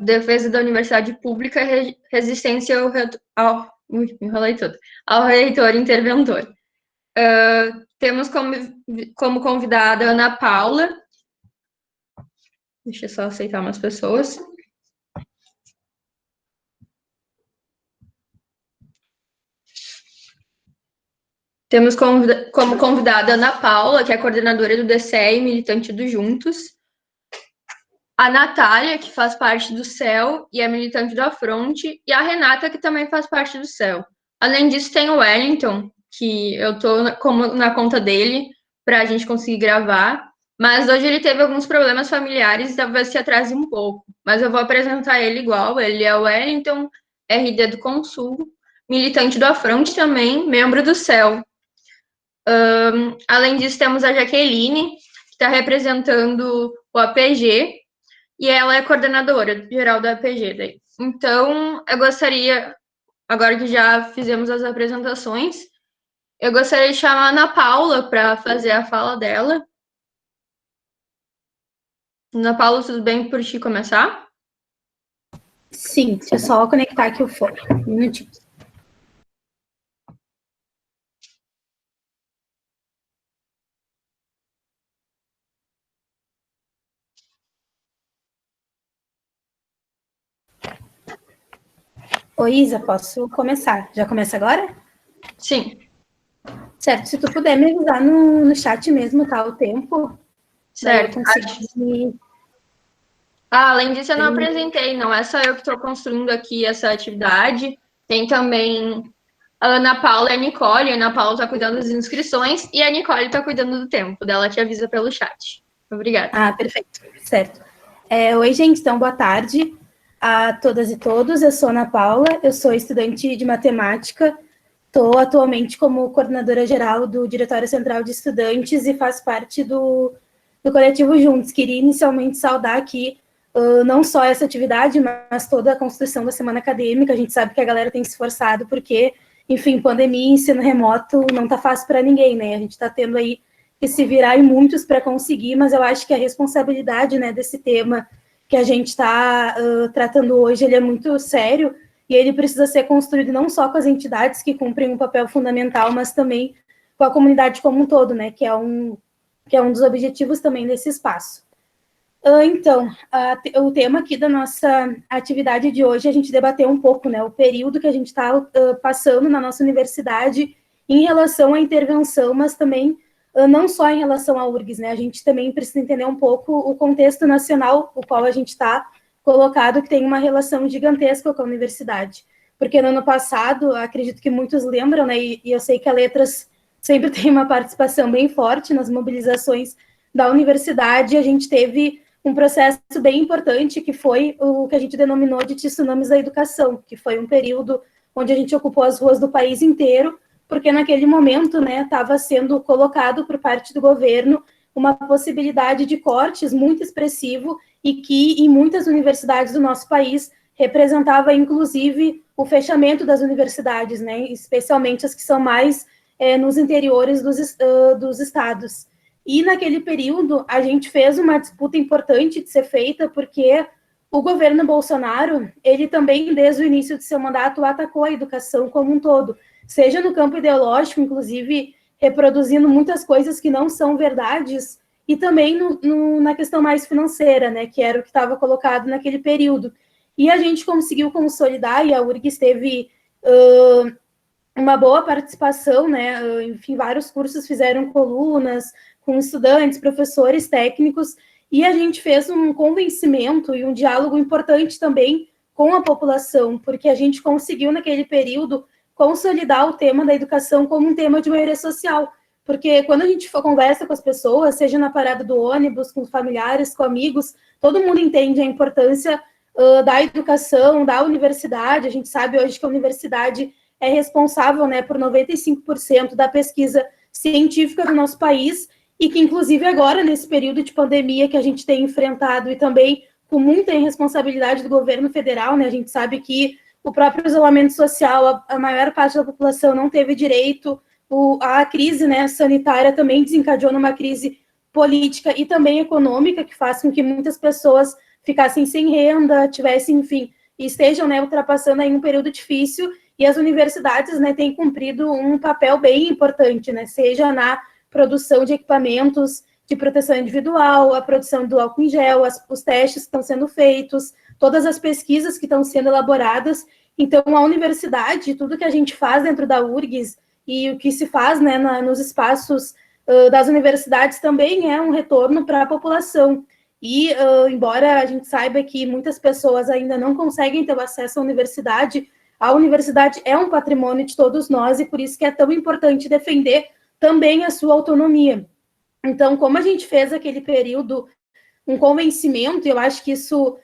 defesa da universidade pública e resistência ao reitor interventor. Temos como convidada a Ana Paula. Deixa eu só aceitar umas pessoas. Temos como convidada a Ana Paula, que é coordenadora do DCE e militante do Juntos. A Natália, que faz parte do CEL e é militante do Afronte. E a Renata, que também faz parte do CEL. Além disso, tem o Wellington, que eu estou na conta dele, para a gente conseguir gravar. Mas hoje ele teve alguns problemas familiares e talvez se atrase um pouco. Mas eu vou apresentar ele igual. Ele é o Wellington, RD do Consul, militante do Afronte também, membro do CEL. Além disso, temos a Jaqueline, que está representando o APG, e ela é coordenadora geral do APG. Daí. Então, eu gostaria, agora que já fizemos as apresentações, eu gostaria de chamar a Ana Paula para fazer a fala dela. Ana Paula, tudo bem por te começar? Sim, deixa eu só conectar aqui o fone. Um minutinho. Oi, Isa, posso começar? Já começa agora? Sim. Certo, se tu puder me avisar no chat mesmo, tá? O tempo. Certo. Conseguir... além disso, eu não apresentei, não é só eu que estou construindo aqui essa atividade. Tem também a Ana Paula e a Nicole. A Ana Paula está cuidando das inscrições e a Nicole está cuidando do tempo. Dela te avisa pelo chat. Obrigada. Ah, perfeito. Certo. Oi, gente. Então, boa tarde a todas e todos. Eu sou Ana Paula, eu sou estudante de matemática. Estou atualmente como coordenadora geral do Diretório Central de Estudantes e faço parte do coletivo Juntos. Queria inicialmente saudar aqui não só essa atividade, mas toda a construção da semana acadêmica. A gente sabe que a galera tem se esforçado porque, enfim, pandemia e ensino remoto não está fácil para ninguém, né? A gente está tendo aí que se virar em muitos para conseguir, mas eu acho que a responsabilidade, né, desse tema que a gente está tratando hoje, ele é muito sério e ele precisa ser construído não só com as entidades que cumprem um papel fundamental, mas também com a comunidade como um todo, né, que é um dos objetivos também desse espaço. Então, o tema aqui da nossa atividade de hoje, a gente debateu um pouco, né, o período que a gente está passando na nossa universidade em relação à intervenção, mas também não só em relação à URGS, né, a gente também precisa entender um pouco o contexto nacional, o qual a gente está colocado, que tem uma relação gigantesca com a universidade. Porque no ano passado, acredito que muitos lembram, né, e eu sei que a Letras sempre tem uma participação bem forte nas mobilizações da universidade, a gente teve um processo bem importante, que foi o que a gente denominou de tsunamis da educação, que foi um período onde a gente ocupou as ruas do país inteiro, porque naquele momento, né, estava sendo colocado por parte do governo uma possibilidade de cortes muito expressivo e que em muitas universidades do nosso país representava, inclusive, o fechamento das universidades, né, especialmente as que são mais nos interiores dos estados. E naquele período, a gente fez uma disputa importante de ser feita, porque o governo Bolsonaro, ele também, desde o início de seu mandato, atacou a educação como um todo, seja no campo ideológico, inclusive reproduzindo muitas coisas que não são verdades, e também na questão mais financeira, né, que era o que estava colocado naquele período. E a gente conseguiu consolidar, e a URGS teve uma boa participação, né, enfim, vários cursos fizeram colunas com estudantes, professores, técnicos, e a gente fez um convencimento e um diálogo importante também com a população, porque a gente conseguiu, naquele período, consolidar o tema da educação como um tema de maioria social, porque quando a gente conversa com as pessoas, seja na parada do ônibus, com familiares, com amigos, todo mundo entende a importância da educação, da universidade. A gente sabe hoje que a universidade é responsável, né, por 95% da pesquisa científica do nosso país, e que, inclusive, agora, nesse período de pandemia que a gente tem enfrentado, e também com muita irresponsabilidade do governo federal, né, a gente sabe que o próprio isolamento social, a maior parte da população não teve direito, a crise, né, sanitária também desencadeou numa crise política e também econômica, que faz com que muitas pessoas ficassem sem renda, tivessem, enfim, e estejam, né, ultrapassando aí um período difícil, e as universidades, né, têm cumprido um papel bem importante, né, seja na produção de equipamentos de proteção individual, a produção do álcool em gel, os testes que estão sendo feitos, todas as pesquisas que estão sendo elaboradas. Então, a universidade, tudo que a gente faz dentro da URGS e o que se faz, né, nos espaços das universidades também é um retorno para a população. E, embora a gente saiba que muitas pessoas ainda não conseguem ter acesso à universidade, a universidade é um patrimônio de todos nós e por isso que é tão importante defender também a sua autonomia. Então, como a gente fez aquele período, um convencimento, eu acho que isso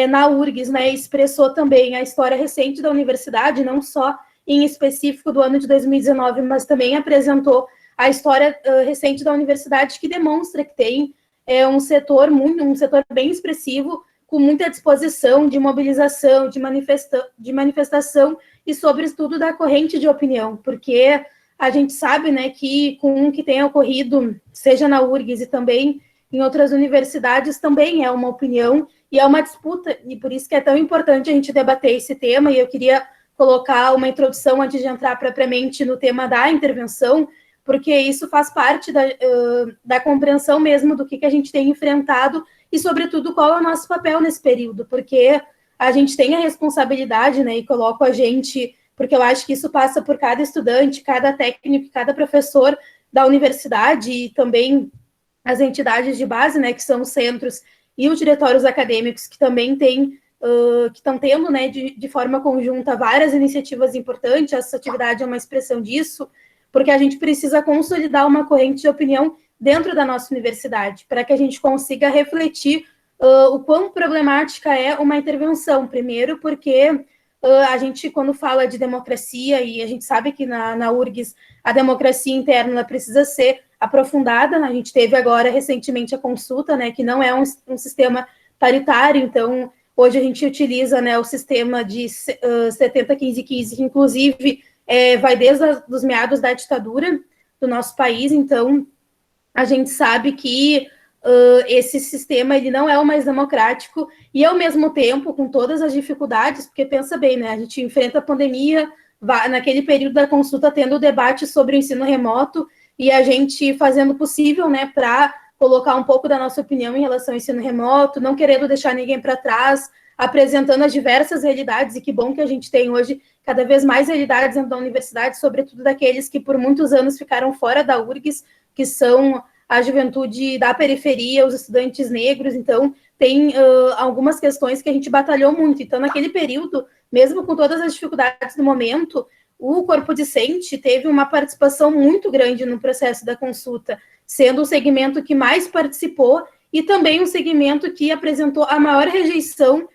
na URGS, né, expressou também a história recente da universidade, não só em específico do ano de 2019, mas também apresentou a história recente da universidade, que demonstra que tem um setor bem expressivo, com muita disposição de mobilização, de manifestação e, sobretudo, da corrente de opinião, porque a gente sabe, né, que com o que tem ocorrido, seja na URGS e também em outras universidades, também é uma opinião e é uma disputa, e por isso que é tão importante a gente debater esse tema, e eu queria colocar uma introdução antes de entrar propriamente no tema da intervenção, porque isso faz parte da compreensão mesmo do que a gente tem enfrentado e, sobretudo, qual é o nosso papel nesse período, porque a gente tem a responsabilidade, né, e coloco a gente, porque eu acho que isso passa por cada estudante, cada técnico, cada professor da universidade e também as entidades de base, né, que são os centros e os diretórios acadêmicos, que também têm, que estão tendo, né, de forma conjunta, várias iniciativas importantes. Essa atividade é uma expressão disso, porque a gente precisa consolidar uma corrente de opinião dentro da nossa universidade, para que a gente consiga refletir o quão problemática é uma intervenção. Primeiro, porque a gente, quando fala de democracia, e a gente sabe que na URGS a democracia interna ela precisa ser aprofundada. A gente teve agora, recentemente, a consulta, né, que não é um sistema paritário, então, hoje a gente utiliza, né, o sistema de 70-15-15, que, inclusive, vai desde os meados da ditadura do nosso país. Então, a gente sabe que esse sistema ele não é o mais democrático e, ao mesmo tempo, com todas as dificuldades, porque pensa bem, né, a gente enfrenta a pandemia, naquele período da consulta tendo o debate sobre o ensino remoto e a gente fazendo o possível, né, para colocar um pouco da nossa opinião em relação ao ensino remoto, não querendo deixar ninguém para trás, apresentando as diversas realidades, e que bom que a gente tem hoje cada vez mais realidades dentro da universidade, sobretudo daqueles que por muitos anos ficaram fora da URGS, que são a juventude da periferia, os estudantes negros. Então, tem algumas questões que a gente batalhou muito. Então, naquele período, mesmo com todas as dificuldades do momento, o corpo discente teve uma participação muito grande no processo da consulta, sendo o segmento que mais participou e também um segmento que apresentou a maior rejeição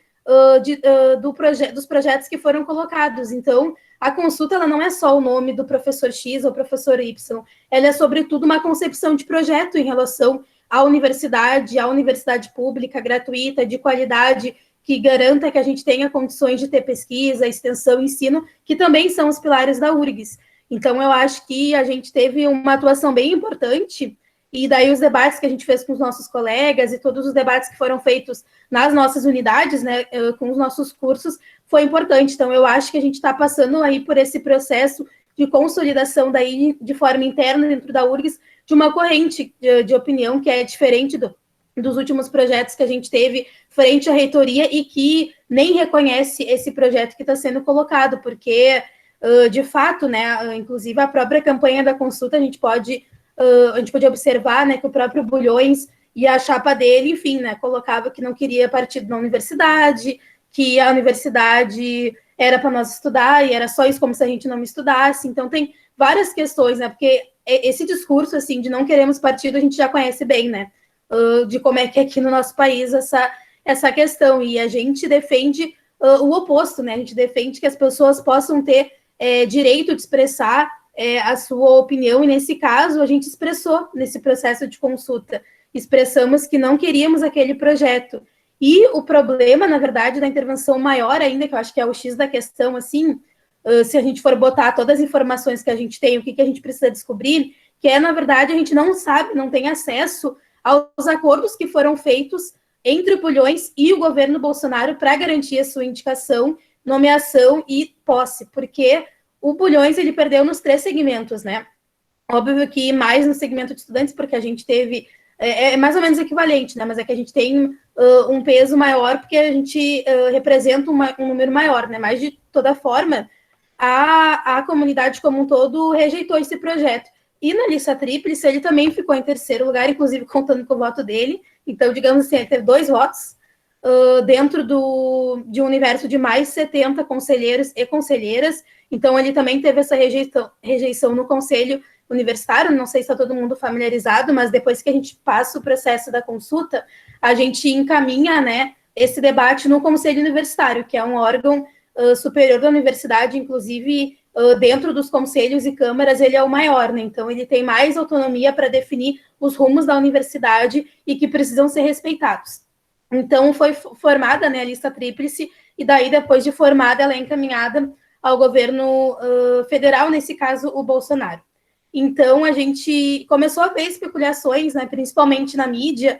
dos projetos que foram colocados. Então, a consulta ela não é só o nome do professor X ou professor Y, ela é, sobretudo, uma concepção de projeto em relação à universidade pública, gratuita, de qualidade, que garanta que a gente tenha condições de ter pesquisa, extensão, ensino, que também são os pilares da URGS. Então, eu acho que a gente teve uma atuação bem importante, e daí os debates que a gente fez com os nossos colegas e todos os debates que foram feitos nas nossas unidades, né, com os nossos cursos, foi importante. Então, eu acho que a gente está passando aí por esse processo de consolidação daí de forma interna dentro da URGS, de uma corrente de opinião que é diferente dos últimos projetos que a gente teve frente à reitoria e que nem reconhece esse projeto que está sendo colocado, porque, de fato, né, inclusive a própria campanha da consulta, a gente pode observar, né, que o próprio Bulhões e a chapa dele, enfim, né, colocava que não queria partido na universidade, que a universidade era para nós estudar e era só isso, como se a gente não estudasse. Então, tem várias questões, né, porque esse discurso, assim, de não queremos partido, a gente já conhece bem, né, de como é que é aqui no nosso país essa questão, e a gente defende o oposto, né, a gente defende que as pessoas possam ter direito de expressar a sua opinião, e nesse caso a gente expressou nesse processo de consulta, expressamos que não queríamos aquele projeto. E o problema, na verdade, da intervenção maior ainda, que eu acho que é o X da questão, assim, se a gente for botar todas as informações que a gente tem, o que a gente precisa descobrir, que na verdade, a gente não sabe, não tem acesso aos acordos que foram feitos entre o Bulhões e o governo Bolsonaro para garantir a sua indicação, nomeação e posse, porque o Bulhões ele perdeu nos 3 segmentos, né? Óbvio que mais no segmento de estudantes, porque a gente teve é mais ou menos equivalente, né? Mas é que a gente tem um peso maior porque a gente representa um número maior, né? Mas de toda forma, a comunidade como um todo rejeitou esse projeto. E na lista tríplice, ele também ficou em terceiro lugar, inclusive contando com o voto dele. Então, digamos assim, ele teve 2 votos dentro de um universo de mais 70 conselheiros e conselheiras. Então, ele também teve essa rejeição no conselho universitário. Não sei se está todo mundo familiarizado, mas depois que a gente passa o processo da consulta, a gente encaminha, né, esse debate no conselho universitário, que é um órgão superior da universidade, inclusive dentro dos conselhos e câmaras, ele é o maior, né? Então, ele tem mais autonomia para definir os rumos da universidade e que precisam ser respeitados. Então, foi formada, né, a lista tríplice, e daí, depois de formada, ela é encaminhada ao governo federal, nesse caso, o Bolsonaro. Então, a gente começou a ver especulações, né, principalmente na mídia,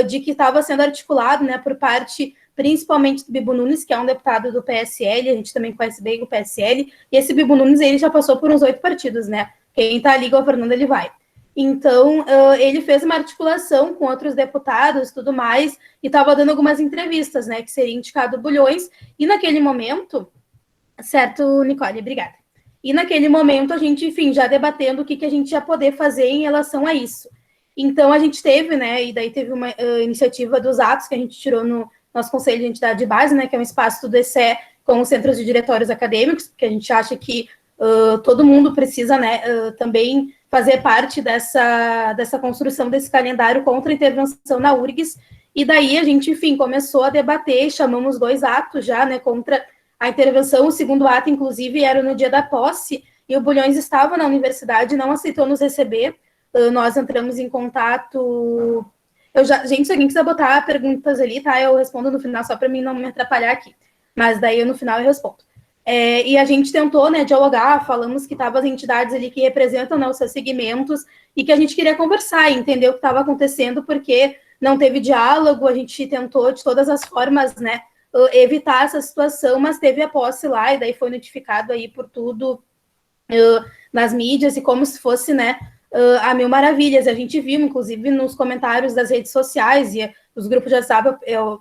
de que estava sendo articulado, né, por parte, principalmente do Bibo Nunes, que é um deputado do PSL, a gente também conhece bem o PSL, e esse Bibo Nunes, ele já passou por uns 8 partidos, né? Quem está ali governando, ele vai. Então, ele fez uma articulação com outros deputados e tudo mais, e estava dando algumas entrevistas, né, que seria indicado Bulhões, e naquele momento, certo, Nicole, obrigada. E naquele momento, a gente, enfim, já debatendo o que a gente ia poder fazer em relação a isso. Então, a gente teve, né, e daí teve uma iniciativa dos atos que a gente tirou no nosso Conselho de Entidade de Base, né, que é um espaço do DCE com os centros de diretórios acadêmicos, porque a gente acha que todo mundo precisa, né, também fazer parte dessa construção desse calendário contra a intervenção na URGS, e daí a gente, enfim, começou a debater, chamamos 2 atos já, né, contra a intervenção. O segundo ato, inclusive, era no dia da posse, e o Bulhões estava na universidade, não aceitou nos receber. Nós entramos em contato. Gente, se alguém quiser botar perguntas ali, tá? Eu respondo no final, só para mim não me atrapalhar aqui. Mas daí no final eu respondo. E a gente tentou, né, dialogar, falamos que estavam as entidades ali que representam, né, os seus segmentos, e que a gente queria conversar e entender o que estava acontecendo, porque não teve diálogo. A gente tentou de todas as formas, né, evitar essa situação, mas teve a posse lá, e daí foi notificado aí por tudo nas mídias, e como se fosse, né, a mil maravilhas. A gente viu, inclusive, nos comentários das redes sociais e os grupos de WhatsApp, eu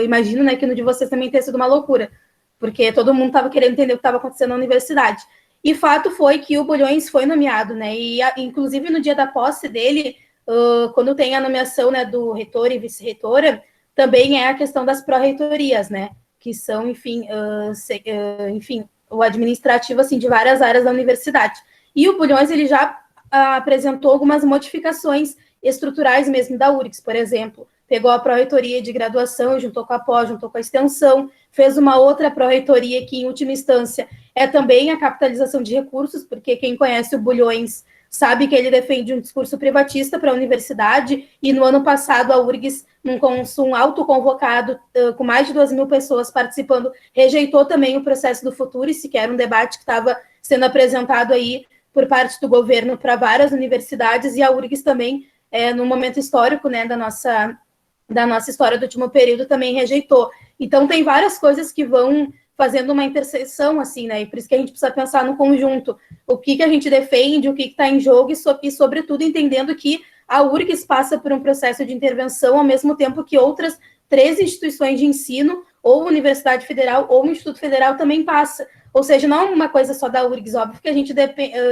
imagino, né, que no de vocês também tenha sido uma loucura, porque todo mundo estava querendo entender o que estava acontecendo na universidade. E fato foi que o Bulhões foi nomeado, né, e inclusive no dia da posse dele, quando tem a nomeação, né, do reitor e vice-reitora, também é a questão das pró-reitorias, né, que são, enfim, enfim, o administrativo, assim, de várias áreas da universidade. E o Bulhões, ele já apresentou algumas modificações estruturais mesmo da URGS, por exemplo. Pegou a pró-reitoria de graduação, juntou com a pós, juntou com a extensão, fez uma outra pró-reitoria que, em última instância, é também a capitalização de recursos, porque quem conhece o Bulhões sabe que ele defende um discurso privatista para a universidade, e no ano passado a URGS, num autoconvocado, com mais de 2.000 pessoas participando, rejeitou também o processo do Futurice, que era um debate que estava sendo apresentado aí por parte do governo para várias universidades, e a URGS também, no momento histórico, né, da nossa história do último período, também rejeitou. Então, tem várias coisas que vão fazendo uma interseção, assim, né, e por isso que a gente precisa pensar no conjunto, o que a gente defende, o que está em jogo, e, sobretudo, entendendo que a URGS passa por um processo de intervenção, ao mesmo tempo que outras 3 instituições de ensino, ou Universidade Federal, ou Instituto Federal, também passa. Ou seja, não é uma coisa só da URGS, óbvio que a gente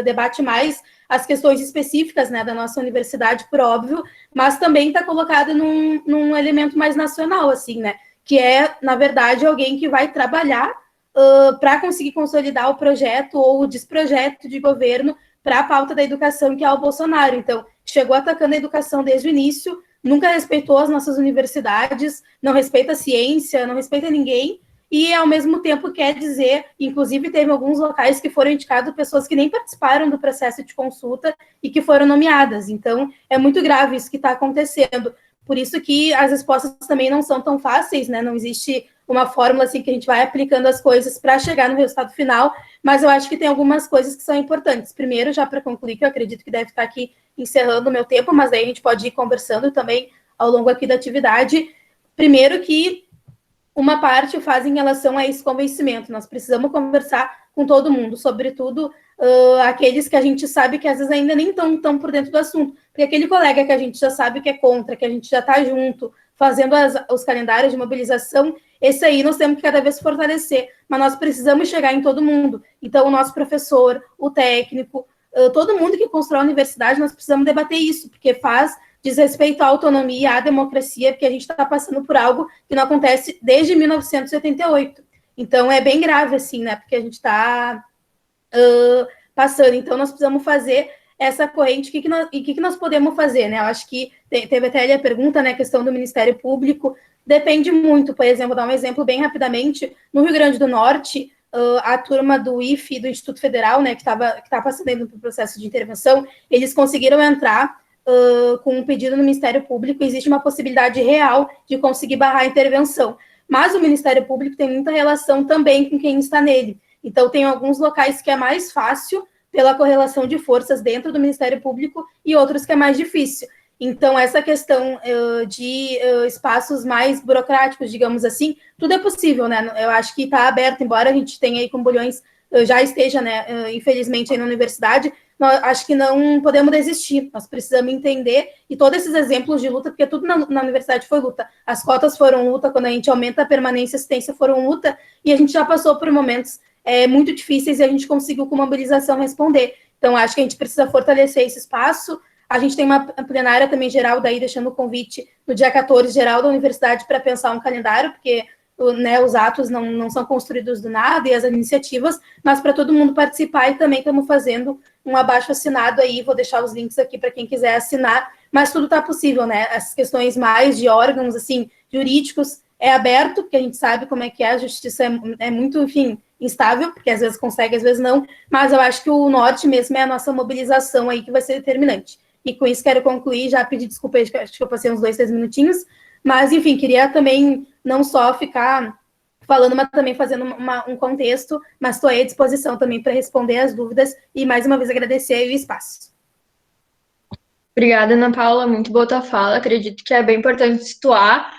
debate mais as questões específicas, né, da nossa universidade, por óbvio, mas também está colocada num elemento mais nacional, assim, né, que é, na verdade, alguém que vai trabalhar para conseguir consolidar o projeto ou o desprojeto de governo para a pauta da educação, que é o Bolsonaro. Então, chegou atacando a educação desde o início, nunca respeitou as nossas universidades, não respeita a ciência, não respeita ninguém, e, ao mesmo tempo, quer dizer, inclusive, teve alguns locais que foram indicados pessoas que nem participaram do processo de consulta e que foram nomeadas. Então, é muito grave isso que está acontecendo. Por isso que as respostas também não são tão fáceis, né? Não existe uma fórmula assim que a gente vai aplicando as coisas para chegar no resultado final, mas eu acho que tem algumas coisas que são importantes. Primeiro, já para concluir, que eu acredito que deve estar aqui encerrando o meu tempo, mas daí a gente pode ir conversando também ao longo aqui da atividade. Primeiro que uma parte faz em relação a esse convencimento. Nós precisamos conversar com todo mundo, sobretudo aqueles que a gente sabe que às vezes ainda nem estão tão por dentro do assunto. Porque aquele colega que a gente já sabe que é contra, que a gente já está junto, fazendo os calendários de mobilização, esse aí nós temos que cada vez fortalecer. Mas nós precisamos chegar em todo mundo. Então, o nosso professor, o técnico, todo mundo que constrói a universidade, nós precisamos debater isso, porque diz respeito à autonomia, à democracia, porque a gente está passando por algo que não acontece desde 1988. Então, é bem grave, assim, né? Porque a gente está passando. Então, nós precisamos fazer essa corrente. O que nós podemos fazer, né? Eu acho que teve até ali a pergunta, né? A questão do Ministério Público. Depende muito. Por exemplo, vou dar um exemplo bem rapidamente. No Rio Grande do Norte, a turma do IFE, do Instituto Federal, né? Que tá passando pelo processo de intervenção, eles conseguiram entrar com um pedido no Ministério Público. Existe uma possibilidade real de conseguir barrar a intervenção. Mas o Ministério Público tem muita relação também com quem está nele. Então, tem alguns locais que é mais fácil pela correlação de forças dentro do Ministério Público e outros que é mais difícil. Então, essa questão de espaços mais burocráticos, digamos assim, tudo é possível, né? Eu acho que está aberto, embora a gente tenha aí com Bulhões, já esteja, né, infelizmente, aí na universidade, nós, acho que não podemos desistir, nós precisamos entender, e todos esses exemplos de luta, porque tudo na universidade foi luta, as cotas foram luta, quando a gente aumenta a permanência e assistência foram luta, e a gente já passou por momentos muito difíceis e a gente conseguiu com mobilização responder. Então, acho que a gente precisa fortalecer esse espaço. A gente tem uma plenária também geral, daí deixando o convite no dia 14, geral da universidade, para pensar um calendário, porque né, os atos não são construídos do nada e as iniciativas, mas para todo mundo participar, e também estamos fazendo um abaixo-assinado aí, vou deixar os links aqui para quem quiser assinar, mas tudo está possível, né? Essas questões mais de órgãos, assim, jurídicos, é aberto, porque a gente sabe como é que é, a justiça é muito, enfim, instável, porque às vezes consegue, às vezes não, mas eu acho que o norte mesmo é a nossa mobilização aí que vai ser determinante. E com isso quero concluir, já pedi desculpa, acho que eu passei uns 2, 3 minutinhos, mas enfim, queria também não só ficar falando, mas também fazendo um contexto, mas estou aí à disposição também para responder as dúvidas e mais uma vez agradecer o espaço. Obrigada, Ana Paula, muito boa tua fala. Acredito que é bem importante situar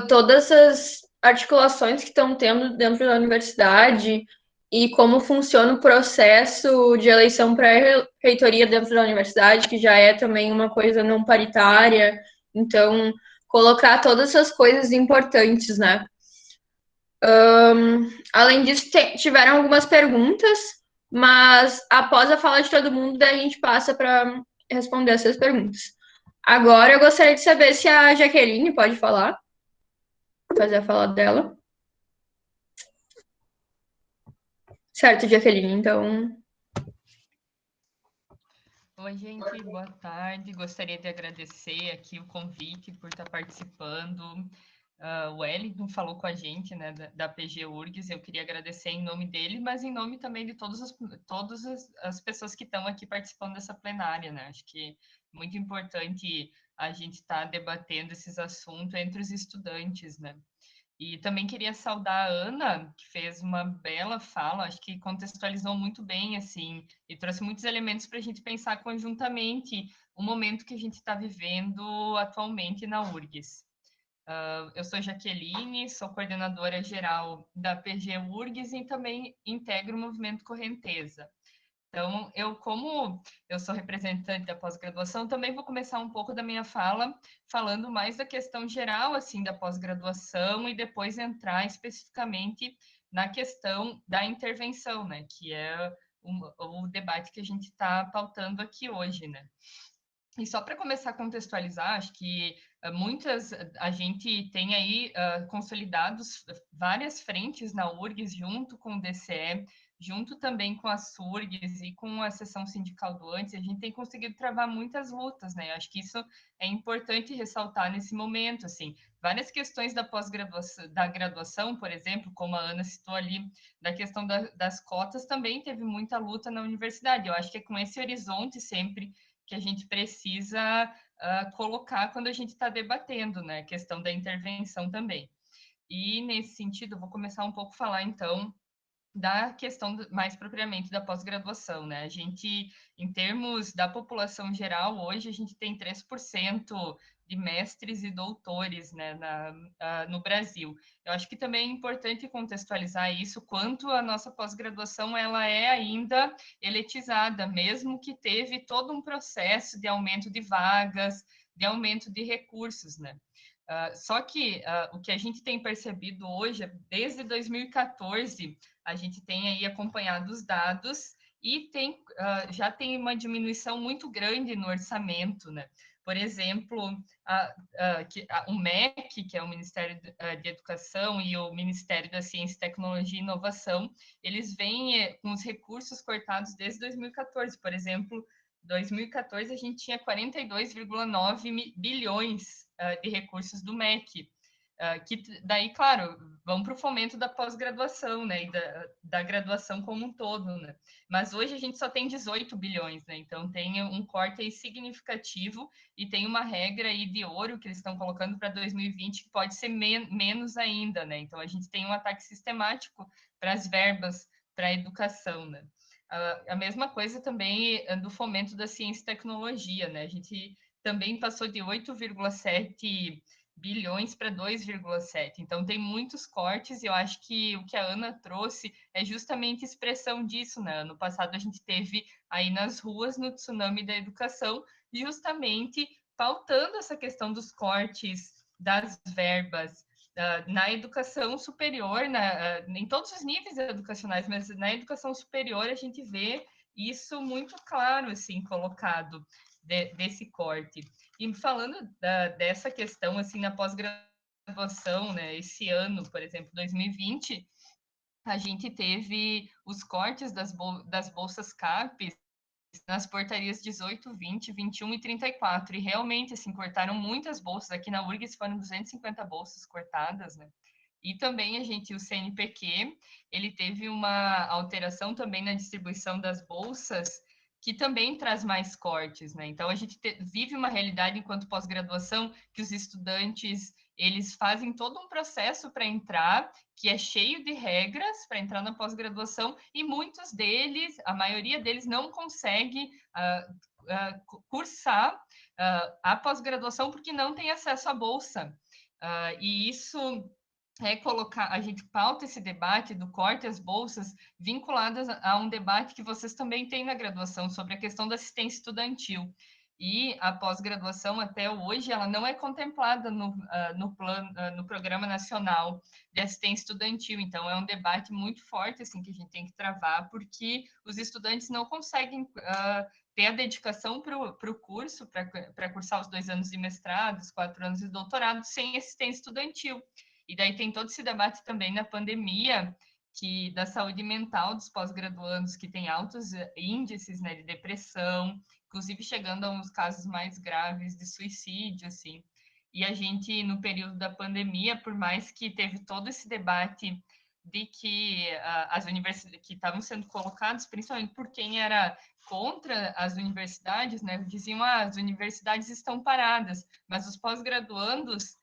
todas as articulações que estão tendo dentro da universidade e como funciona o processo de eleição para a reitoria dentro da universidade, que já é também uma coisa não paritária. Então, colocar todas essas coisas importantes, né? Além disso, tiveram algumas perguntas, mas após a fala de todo mundo, daí a gente passa para responder essas perguntas. Agora eu gostaria de saber se a Jaqueline pode falar, fazer a fala dela. Certo, Jaqueline, então. Oi, gente, boa tarde. Gostaria de agradecer aqui o convite por estar participando. O Wellington falou com a gente, né, da PG URGS. Eu queria agradecer em nome dele, mas em nome também de todas as pessoas que estão aqui participando dessa plenária, né? Acho que é muito importante a gente estar debatendo esses assuntos entre os estudantes, né? E também queria saudar a Ana, que fez uma bela fala, acho que contextualizou muito bem, assim, e trouxe muitos elementos para a gente pensar conjuntamente o momento que a gente está vivendo atualmente na URGS. Eu sou Jaqueline, sou coordenadora geral da PG URGS e também integro o movimento Correnteza. Então, como eu sou representante da pós-graduação, também vou começar um pouco da minha fala falando mais da questão geral, assim, da pós-graduação e depois entrar especificamente na questão da intervenção, né, que é o debate que a gente está pautando aqui hoje, né. E só para começar a contextualizar, acho que a gente tem aí consolidados várias frentes na URGS junto com o DCE, junto também com a SURGS e com a seção sindical do antes, a gente tem conseguido travar muitas lutas, né? Acho que isso é importante ressaltar nesse momento, assim, várias questões da pós-graduação, da graduação, por exemplo, como a Ana citou ali, da questão das cotas, também teve muita luta na universidade. Eu acho que é com esse horizonte sempre que a gente precisa colocar quando a gente está debatendo, né? A questão da intervenção também. E, nesse sentido, eu vou começar um pouco a falar, então, da questão mais propriamente da pós-graduação, né? A gente, em termos da população geral, hoje a gente tem 3% de mestres e doutores, né, no Brasil. Eu acho que também é importante contextualizar isso, quanto a nossa pós-graduação ela é ainda elitizada, mesmo que teve todo um processo de aumento de vagas, de aumento de recursos, né? Só que o que a gente tem percebido hoje, desde 2014, a gente tem aí acompanhado os dados e já tem uma diminuição muito grande no orçamento, né? Por exemplo, o MEC, que é o Ministério de Educação, e o Ministério da Ciência, Tecnologia e Inovação, eles vêm com os recursos cortados desde 2014. Por exemplo, 2014 a gente tinha 42,9 bilhões de recursos do MEC, que daí, claro, vão para o fomento da pós-graduação, né, e da graduação como um todo, né, mas hoje a gente só tem 18 bilhões, né, então tem um corte aí significativo e tem uma regra aí de ouro que eles estão colocando para 2020 que pode ser menos ainda, né, então a gente tem um ataque sistemático para as verbas para a educação, né. A mesma coisa também do fomento da ciência e tecnologia, né, a gente também passou de 8,7 bilhões para 2,7. Então, tem muitos cortes e eu acho que o que a Ana trouxe é justamente expressão disso, né? Ano passado a gente teve aí nas ruas, no tsunami da educação, justamente pautando essa questão dos cortes das verbas na educação superior, em todos os níveis educacionais, mas na educação superior a gente vê isso muito claro, assim, colocado desse corte. E falando dessa questão, assim, na pós-graduação, né, esse ano, por exemplo, 2020, a gente teve os cortes das bolsas CAPES nas portarias 18, 20, 21 e 34, e realmente, assim, cortaram muitas bolsas, aqui na URGS foram 250 bolsas cortadas, né, e também o CNPq, ele teve uma alteração também na distribuição das bolsas, que também traz mais cortes, né? Então, a gente vive uma realidade enquanto pós-graduação que os estudantes, eles fazem todo um processo para entrar, que é cheio de regras para entrar na pós-graduação, e muitos deles, a maioria deles não consegue cursar a pós-graduação porque não tem acesso à bolsa. E isso a gente pauta esse debate do corte às bolsas vinculadas a um debate que vocês também têm na graduação sobre a questão da assistência estudantil. E a pós-graduação, até hoje, ela não é contemplada no Programa Nacional de Assistência Estudantil. Então, é um debate muito forte assim, que a gente tem que travar, porque os estudantes não conseguem ter a dedicação para o curso, para cursar os 2 anos de mestrado, os 4 anos de doutorado, sem assistência estudantil. E daí tem todo esse debate também na pandemia, que da saúde mental dos pós-graduandos, que tem altos índices, né, de depressão, inclusive chegando a uns casos mais graves de suicídio, assim. E a gente, no período da pandemia, por mais que teve todo esse debate de que as universidades que estavam sendo colocados, principalmente por quem era contra as universidades, né, diziam as universidades estão paradas, mas os pós-graduandos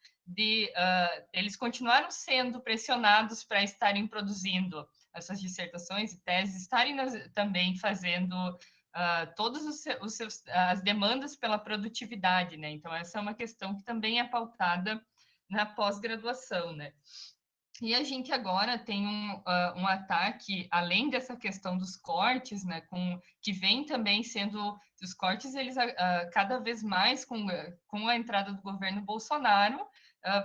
eles continuaram sendo pressionados para estarem produzindo essas dissertações e teses, estarem também fazendo todas as demandas pela produtividade, né? Então, essa é uma questão que também é pautada na pós-graduação, né? E a gente agora tem um ataque, além dessa questão dos cortes, né, que vem também sendo, os cortes, eles cada vez mais, com a entrada do governo Bolsonaro,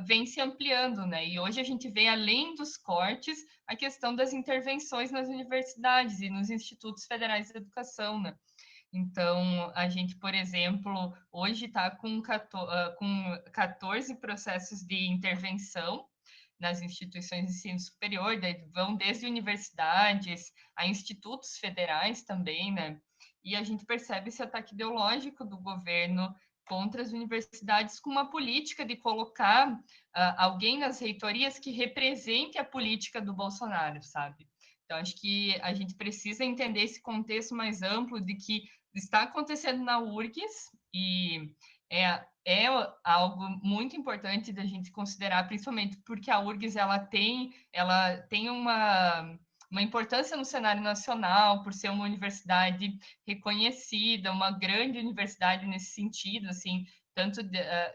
vem se ampliando, né? E hoje a gente vê, além dos cortes, a questão das intervenções nas universidades e nos institutos federais de educação, né? Então, a gente, por exemplo, hoje está com 14 processos de intervenção nas instituições de ensino superior, daí vão desde universidades a institutos federais também, né? E a gente percebe esse ataque ideológico do governo contra as universidades com uma política de colocar alguém nas reitorias que represente a política do Bolsonaro, sabe? Então, acho que a gente precisa entender esse contexto mais amplo de que está acontecendo na URGS e é algo muito importante da gente considerar, principalmente porque a URGS ela tem uma importância no cenário nacional, por ser uma universidade reconhecida, uma grande universidade nesse sentido, assim, tanto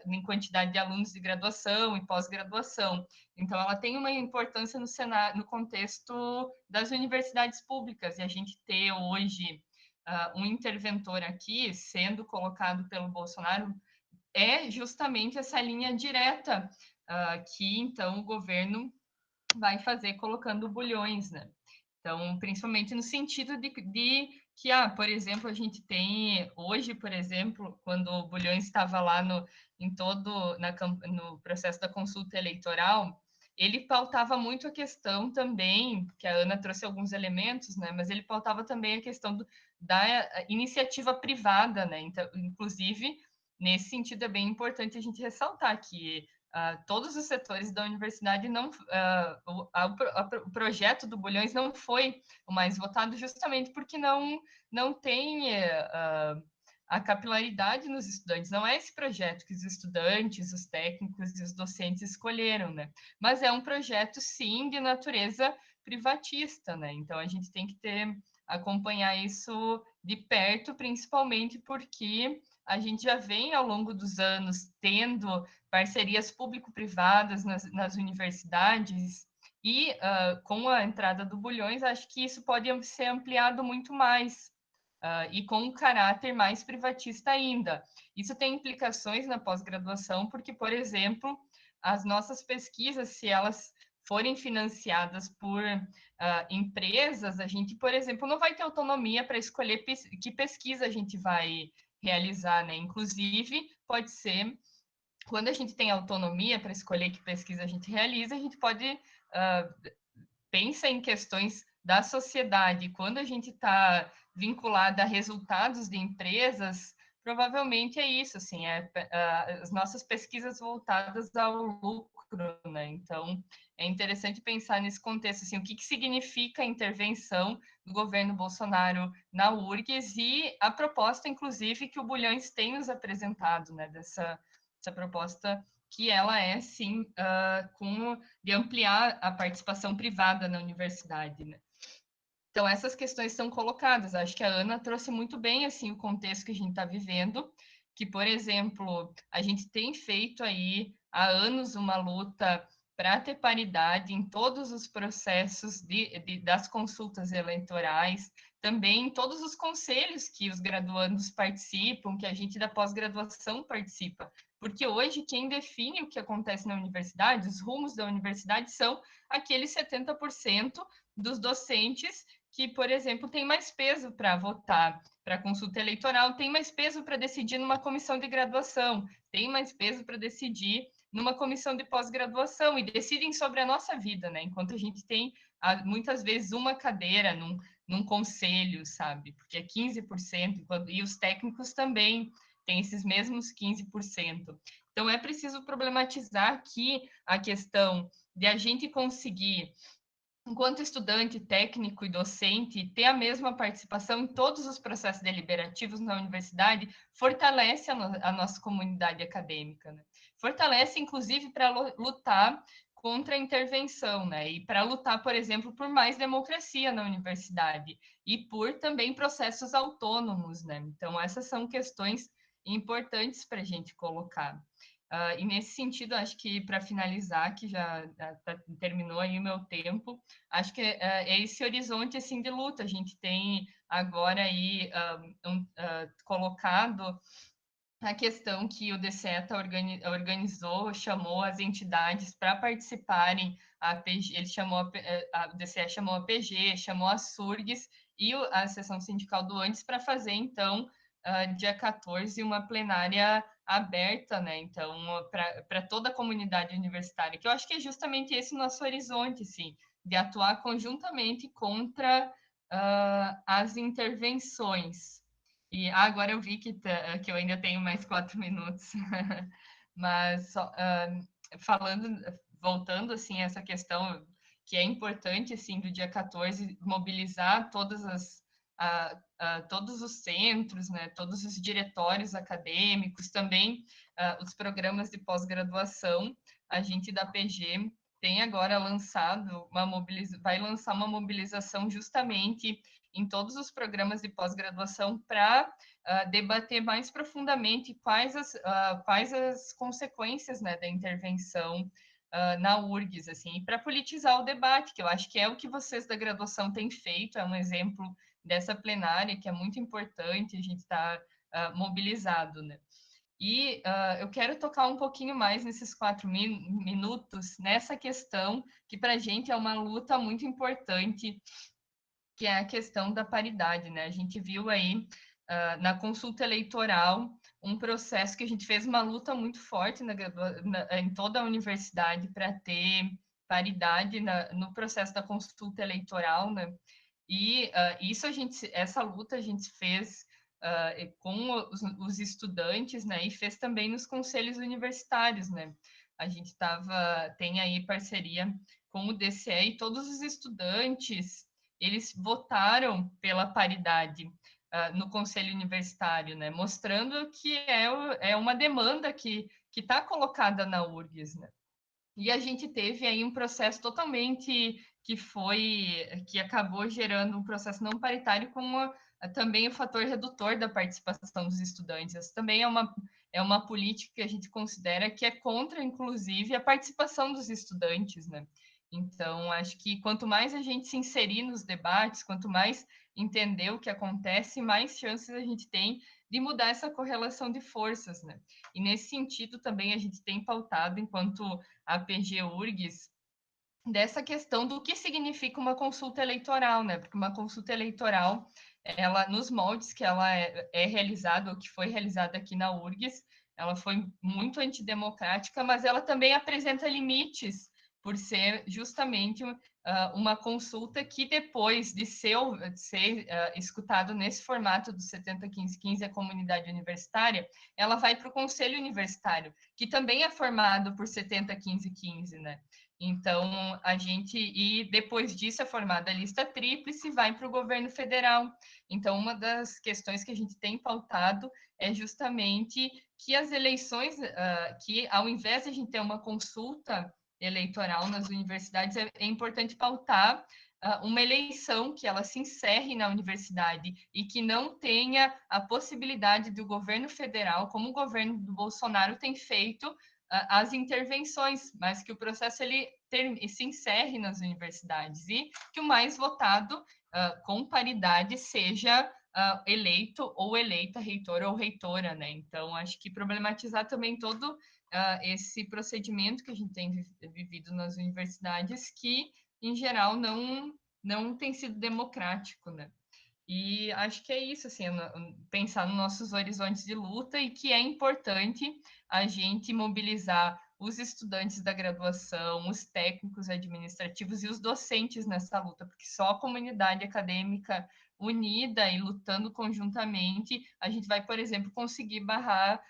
em quantidade de alunos de graduação e pós-graduação. Então, ela tem uma importância no cenário, no contexto das universidades públicas, e a gente ter hoje um interventor aqui sendo colocado pelo Bolsonaro é justamente essa linha direta que, então, o governo vai fazer colocando bulhões, né? Então, principalmente no sentido de que, por exemplo, a gente tem hoje, por exemplo, quando o Bulhões estava lá no processo da consulta eleitoral, ele pautava muito a questão também, que a Ana trouxe alguns elementos, né? Mas ele pautava também a questão da iniciativa privada, né? Então, inclusive, nesse sentido, é bem importante a gente ressaltar que todos os setores da universidade não, o projeto do Bulhões não foi o mais votado justamente porque não tem a capilaridade nos estudantes. Não é esse projeto que os estudantes, os técnicos e os docentes escolheram, né? Mas é um projeto, sim, de natureza privatista, né? Então, a gente tem que acompanhar isso de perto, principalmente porque a gente já vem, ao longo dos anos, tendo parcerias público-privadas nas universidades, e com a entrada do Bulhões, acho que isso pode ser ampliado muito mais, e com um caráter mais privatista ainda. Isso tem implicações na pós-graduação, porque, por exemplo, as nossas pesquisas, se elas forem financiadas por empresas, a gente, por exemplo, não vai ter autonomia para escolher que pesquisa a gente vai realizar, né? Inclusive, pode ser, quando a gente tem autonomia para escolher que pesquisa a gente realiza, a gente pode pensa em questões da sociedade. Quando a gente está vinculada a resultados de empresas, provavelmente é isso, assim, as nossas pesquisas voltadas ao lucro, né? Então, é interessante pensar nesse contexto, assim, o que significa a intervenção do governo Bolsonaro na URGS e a proposta, inclusive, que o Bulhões tem nos apresentado, né? Dessa proposta que ela é, sim, de ampliar a participação privada na universidade, né? Então, essas questões são colocadas. Acho que a Ana trouxe muito bem, assim, o contexto que a gente está vivendo, que, por exemplo, a gente tem feito aí há anos uma luta para ter paridade em todos os processos das consultas eleitorais, também em todos os conselhos que os graduandos participam, que a gente da pós-graduação participa. Porque hoje quem define o que acontece na universidade, os rumos da universidade, são aqueles 70% dos docentes que, por exemplo, tem mais peso para votar para a consulta eleitoral, tem mais peso para decidir numa comissão de graduação, tem mais peso para decidir numa comissão de pós-graduação e decidem sobre a nossa vida, né? Enquanto a gente tem muitas vezes uma cadeira num conselho, sabe? Porque é 15%, e os técnicos também têm esses mesmos 15%. Então, é preciso problematizar aqui a questão de a gente conseguir, enquanto estudante, técnico e docente, ter a mesma participação em todos os processos deliberativos na universidade fortalece a nossa comunidade acadêmica, né? Fortalece, inclusive, para lutar contra a intervenção, né? E para lutar, por exemplo, por mais democracia na universidade e por também processos autônomos, né? Então, essas são questões importantes para a gente colocar. E nesse sentido, acho que para finalizar, que já terminou aí o meu tempo, acho que é esse horizonte assim de luta. A gente tem agora aí colocado a questão que o DCETA organizou, chamou as entidades para participarem, ele chamou o DCE chamou a PG, chamou a SURGS e a seção sindical do antes para fazer, então, dia 14, uma plenária aberta, né? Então, para toda a comunidade universitária, que eu acho que é justamente esse o nosso horizonte, assim, de atuar conjuntamente contra as intervenções. E agora eu vi que eu ainda tenho mais 4 minutos, mas voltando assim a essa questão que é importante assim do dia 14 mobilizar todos os centros, né, todos os diretórios acadêmicos, também os programas de pós-graduação. A gente da PG tem agora lançado vai lançar uma mobilização justamente em todos os programas de pós-graduação para debater mais profundamente quais as consequências, né, da intervenção na URGS, assim, e para politizar o debate, que eu acho que é o que vocês da graduação têm feito, é um exemplo dessa plenária que é muito importante, a gente está mobilizado, né? E eu quero tocar um pouquinho mais nesses 4 minutos, nessa questão que para a gente é uma luta muito importante, que é a questão da paridade, né? A gente viu aí na consulta eleitoral um processo que a gente fez uma luta muito forte em toda a universidade para ter paridade no processo da consulta eleitoral, né? E essa luta a gente fez com os estudantes, né? E fez também nos conselhos universitários, né? A gente tem aí parceria com o DCE e todos os estudantes, eles votaram pela paridade no conselho universitário, né? Mostrando que é uma demanda que está colocada na URGS, né? E a gente teve aí um processo totalmente que acabou gerando um processo não paritário com também o fator redutor da participação dos estudantes. Essa também é uma política que a gente considera que é contra, inclusive, a participação dos estudantes, né? Então, acho que quanto mais a gente se inserir nos debates, quanto mais entender o que acontece, mais chances a gente tem de mudar essa correlação de forças, né? E nesse sentido também a gente tem pautado, enquanto a PG URGS, dessa questão do que significa uma consulta eleitoral, né? Porque uma consulta eleitoral, ela, nos moldes que ela é realizada, ou que foi realizada aqui na URGS, ela foi muito antidemocrática, mas ela também apresenta limites, por ser justamente uma consulta que, depois de ser escutado nesse formato do 70-15-15, a comunidade universitária, ela vai para o conselho universitário, que também é formado por 70-15-15, né? Então, e depois disso é formada a lista tríplice e vai para o governo federal. Então, uma das questões que a gente tem pautado é justamente que as eleições, que ao invés de a gente ter uma consulta eleitoral nas universidades, é importante pautar uma eleição que ela se encerre na universidade e que não tenha a possibilidade do governo federal, como o governo do Bolsonaro tem feito, as intervenções, mas que o processo se encerre nas universidades e que o mais votado com paridade seja eleito ou eleita reitor ou reitora, né? Então, acho que problematizar também todo esse procedimento que a gente tem vivido nas universidades, que, em geral, não tem sido democrático, né? E acho que é isso, assim, pensar nos nossos horizontes de luta e que é importante a gente mobilizar os estudantes da graduação, os técnicos administrativos e os docentes nessa luta, porque só a comunidade acadêmica unida e lutando conjuntamente, a gente vai, por exemplo, conseguir barrar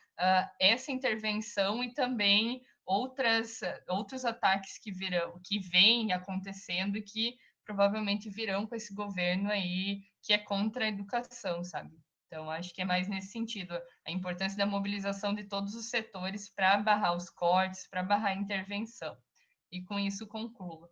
essa intervenção e também outros ataques que vêm acontecendo e que provavelmente virão com esse governo aí que é contra a educação, sabe? Então, acho que é mais nesse sentido, a importância da mobilização de todos os setores para barrar os cortes, para barrar a intervenção. E com isso concluo.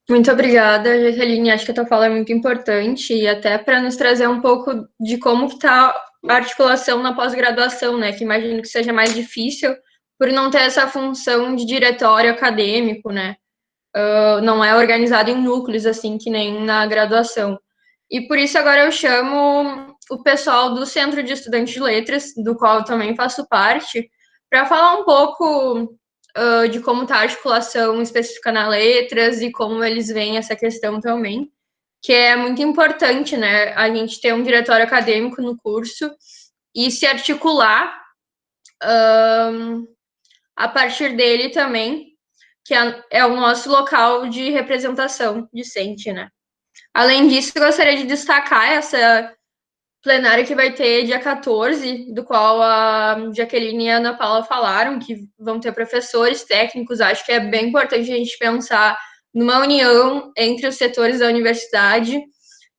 Muito obrigada, Jaqueline. Acho que a tua fala é muito importante e até para nos trazer um pouco de como que está a articulação na pós-graduação, né? Que imagino que seja mais difícil por não ter essa função de diretório acadêmico, né? Não é organizado em núcleos, assim, que nem na graduação. E por isso agora eu chamo o pessoal do Centro de Estudantes de Letras, do qual eu também faço parte, para falar um pouco de como está a articulação específica na letras e como eles veem essa questão também, que é muito importante, né? A gente ter um diretório acadêmico no curso e se articular a partir dele também, que é o nosso local de representação discente, né? Além disso, eu gostaria de destacar essa plenária que vai ter dia 14, do qual a Jaqueline e a Ana Paula falaram, que vão ter professores técnicos. Acho que é bem importante a gente pensar numa união entre os setores da universidade,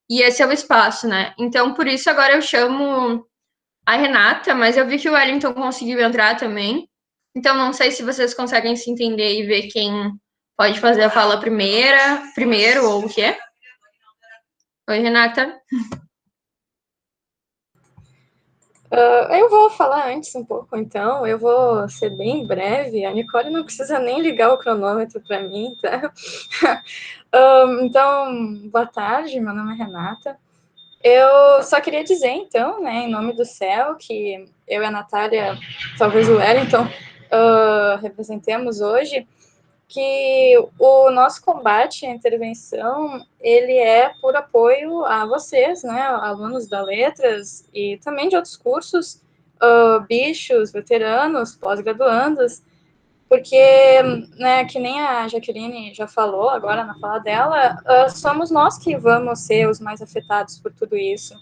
e esse é o espaço, né? Então, por isso, agora eu chamo a Renata, mas eu vi que o Wellington conseguiu entrar também. Então, não sei se vocês conseguem se entender e ver quem pode fazer a fala primeiro, ou o quê? Oi, Renata. Eu vou falar antes um pouco, então. Eu vou ser bem breve. A Nicole não precisa nem ligar o cronômetro para mim, tá? Então, boa tarde, meu nome é Renata. Eu só queria dizer, então, né, em nome do CEL, que eu e a Natália, talvez o Wellington, representemos hoje, que o nosso combate à intervenção, ele é por apoio a vocês, né, alunos da Letras e também de outros cursos, bichos, veteranos, pós-graduandos, porque, né, que nem a Jaqueline já falou agora na fala dela, somos nós que vamos ser os mais afetados por tudo isso.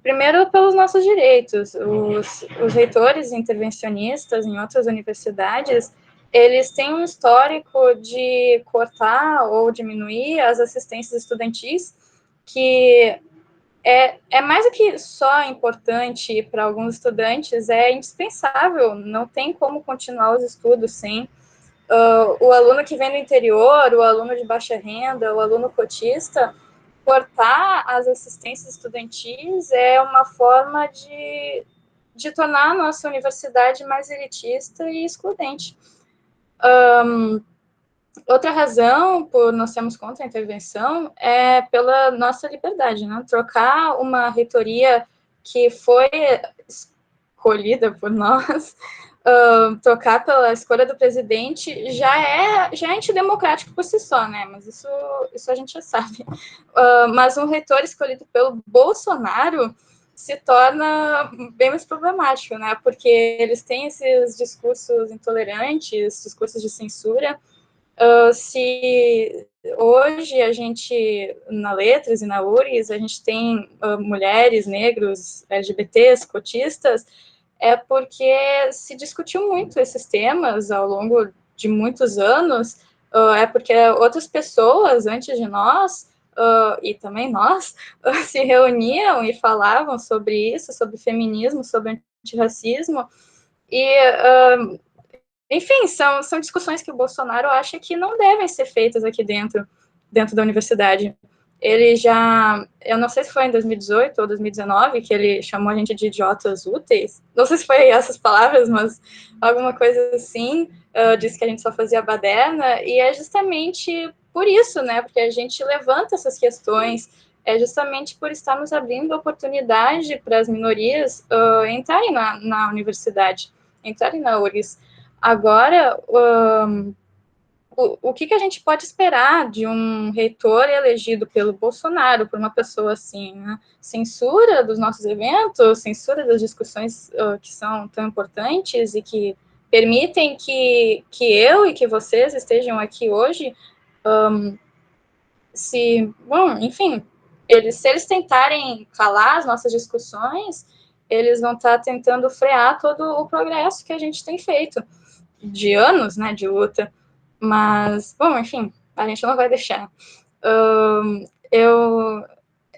Primeiro, pelos nossos direitos. Os reitores intervencionistas em outras universidades, eles têm um histórico de cortar ou diminuir as assistências estudantis, que é mais do que só importante para alguns estudantes, é indispensável, não tem como continuar os estudos sem o aluno que vem do interior, o aluno de baixa renda, o aluno cotista. Cortar as assistências estudantis é uma forma de tornar a nossa universidade mais elitista e excludente. Outra razão por nós sermos contra a intervenção é pela nossa liberdade, né? Trocar uma reitoria que foi escolhida por nós, trocar pela escolha do presidente já é antidemocrático por si só, né? Mas isso a gente já sabe. Mas um reitor escolhido pelo Bolsonaro se torna bem mais problemático, né? Porque eles têm esses discursos intolerantes, discursos de censura. Se hoje a gente, na Letras e na URGS, a gente tem mulheres, negros, LGBTs, cotistas, é porque se discutiu muito esses temas ao longo de muitos anos, é porque outras pessoas antes de nós, e também nós, se reuniam e falavam sobre isso, sobre feminismo, sobre antirracismo, e enfim, são discussões que o Bolsonaro acha que não devem ser feitas aqui dentro da universidade. Ele já, eu não sei se foi em 2018 ou 2019, que ele chamou a gente de idiotas úteis. Não sei se foi essas palavras, mas alguma coisa assim. Disse que a gente só fazia baderna, e é justamente por isso, né? Porque a gente levanta essas questões, é justamente por estarmos abrindo oportunidade para as minorias entrarem na universidade, entrarem na URGS. Agora, o que a gente pode esperar de um reitor elegido pelo Bolsonaro, por uma pessoa assim, né? Censura dos nossos eventos, censura das discussões que são tão importantes e que permitem que eu e que vocês estejam aqui hoje, enfim, se eles tentarem calar as nossas discussões, eles vão estar tentando frear todo o progresso que a gente tem feito de anos, né, de luta, mas, bom, enfim, a gente não vai deixar.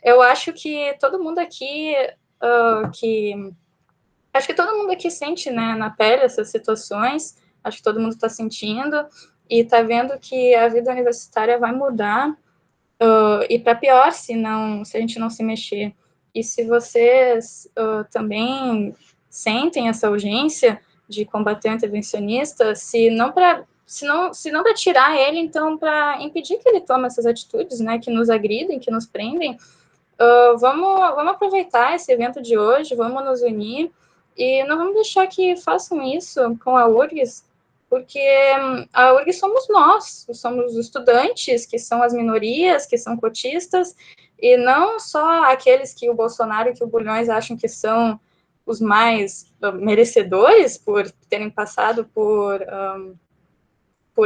Eu acho que todo mundo aqui, acho que todo mundo aqui sente, né, na pele essas situações, acho que todo mundo está sentindo e está vendo que a vida universitária vai mudar, e para pior se a gente não se mexer. E se vocês também sentem essa urgência de combater o intervencionista, se não para tirar ele, então para impedir que ele tome essas atitudes, né, que nos agridem, que nos prendem, vamos aproveitar esse evento de hoje, vamos nos unir e não vamos deixar que façam isso com a URGS, porque a URGS somos nós os estudantes, que são as minorias, que são cotistas, e não só aqueles que o Bolsonaro e que o Bulhões acham que são os mais merecedores por terem passado por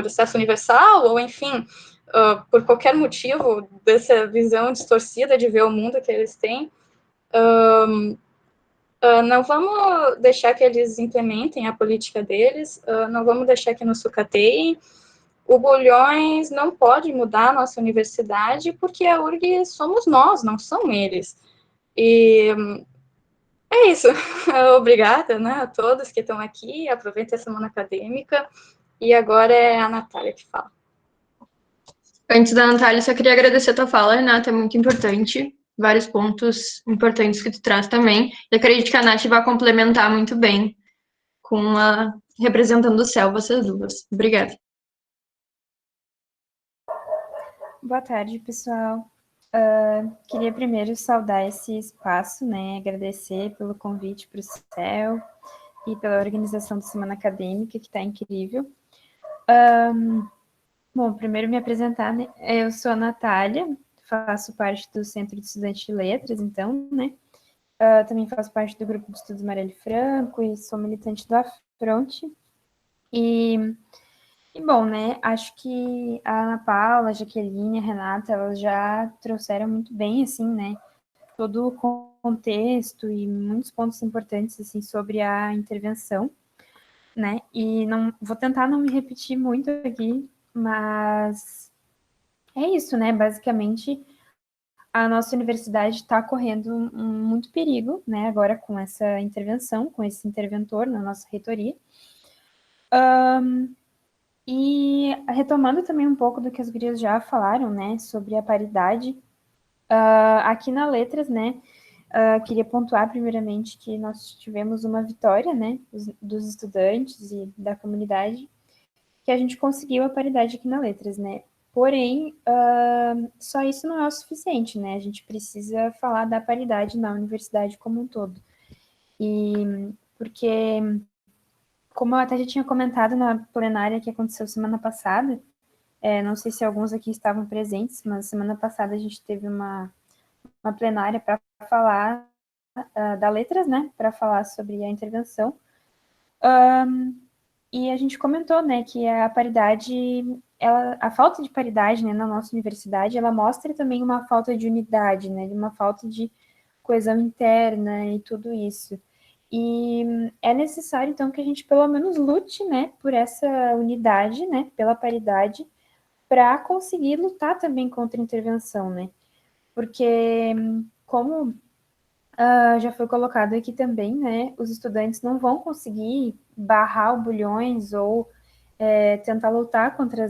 acesso universal, ou enfim, por qualquer motivo dessa visão distorcida de ver o mundo que eles têm. Não vamos deixar que eles implementem a política deles, não vamos deixar que nos sucateiem. O Bulhões não pode mudar a nossa universidade, porque a URG somos nós, não são eles. E É isso. Obrigada, né, a todos que estão aqui. Aproveitem a semana acadêmica. E agora é a Natália que fala. Antes da Natália, só queria agradecer a tua fala, Renata, é muito importante. Vários pontos importantes que tu traz também. E acredito que a Nath vai complementar muito bem com a representando o céu, vocês duas. Obrigada. Boa tarde, pessoal. Queria primeiro saudar esse espaço, né? Agradecer pelo convite para o CEL e pela organização da Semana Acadêmica, que está incrível. Bom, primeiro me apresentar, né? Eu sou a Natália, faço parte do Centro de Estudantes de Letras, então, né? Também faço parte do Grupo de Estudos Marielle Franco e sou militante do Afronte. E bom, né, acho que a Ana Paula, a Jaqueline, a Renata, elas já trouxeram muito bem, assim, né, todo o contexto e muitos pontos importantes, assim, sobre a intervenção, né, e não vou tentar não me repetir muito aqui, mas é isso, né, basicamente a nossa universidade está correndo muito perigo, né, agora com essa intervenção, com esse interventor na nossa reitoria. E retomando também um pouco do que as gurias já falaram, né, sobre a paridade, aqui na Letras, né, queria pontuar primeiramente que nós tivemos uma vitória, né, dos estudantes e da comunidade, que a gente conseguiu a paridade aqui na Letras, né. Porém, só isso não é o suficiente, né, a gente precisa falar da paridade na universidade como um todo. E porque, como eu até já tinha comentado na plenária que aconteceu semana passada, não sei se alguns aqui estavam presentes, mas semana passada a gente teve uma plenária para falar da Letras, né, para falar sobre a intervenção. E a gente comentou, né, que a paridade, a falta de paridade, né, na nossa universidade, ela mostra também uma falta de unidade, né, uma falta de coesão interna e tudo isso. E é necessário, então, que a gente pelo menos lute, né, por essa unidade, né, pela paridade, para conseguir lutar também contra a intervenção, né? Porque, como já foi colocado aqui também, né, os estudantes não vão conseguir barrar o Bulhões ou tentar lutar contra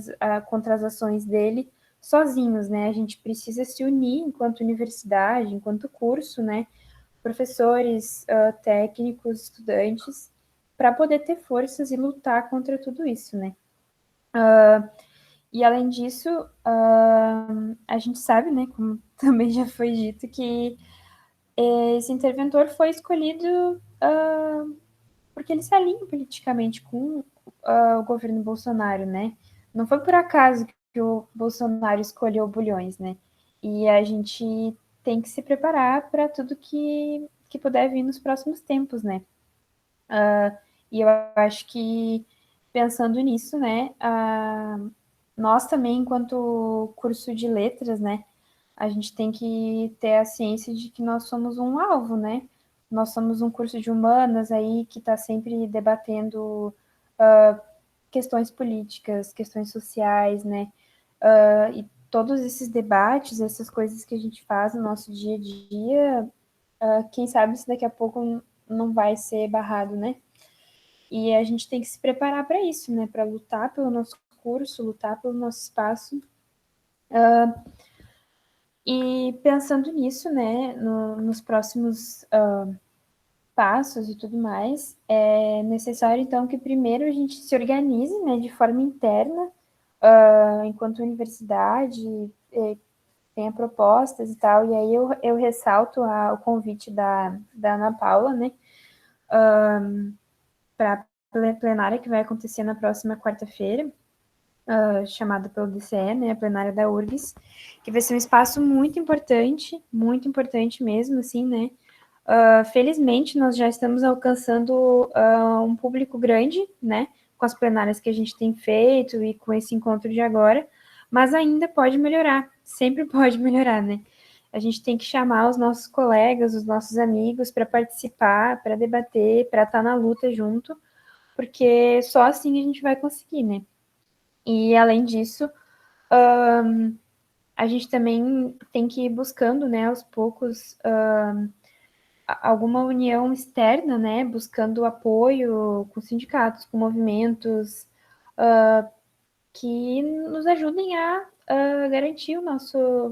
as ações dele sozinhos, né? A gente precisa se unir enquanto universidade, enquanto curso, né? Professores, técnicos, estudantes, para poder ter forças e lutar contra tudo isso, né? E além disso, a gente sabe, né, como também já foi dito, que esse interventor foi escolhido porque ele se alinha politicamente com o governo Bolsonaro, né? Não foi por acaso que o Bolsonaro escolheu Bulhões, né? E a gente tem que se preparar para tudo que puder vir nos próximos tempos, né? E eu acho que, pensando nisso, né, nós também, enquanto curso de letras, né, a gente tem que ter a ciência de que nós somos um alvo, né? Nós somos um curso de humanas aí que está sempre debatendo questões políticas, questões sociais, né? E todos esses debates, essas coisas que a gente faz no nosso dia a dia, quem sabe se daqui a pouco não vai ser barrado, né? E a gente tem que se preparar para isso, né? Para lutar pelo nosso curso, lutar pelo nosso espaço. E pensando nisso, né, nos próximos passos e tudo mais, é necessário, então, que primeiro a gente se organize, né, de forma interna, enquanto universidade, tenha propostas e tal, e aí eu ressalto o convite da Ana Paula, né, para a plenária que vai acontecer na próxima quarta-feira, chamada pelo DCE, né, a plenária da URGS, que vai ser um espaço muito importante mesmo, assim, né. Felizmente, nós já estamos alcançando um público grande, né, com as plenárias que a gente tem feito e com esse encontro de agora, mas ainda pode melhorar, sempre pode melhorar, né. A gente tem que chamar os nossos colegas, os nossos amigos para participar, para debater, para estar na luta junto, porque só assim a gente vai conseguir, né. E, além disso, a gente também tem que ir buscando, né, aos poucos, alguma união externa, né, buscando apoio com sindicatos, com movimentos, que nos ajudem a garantir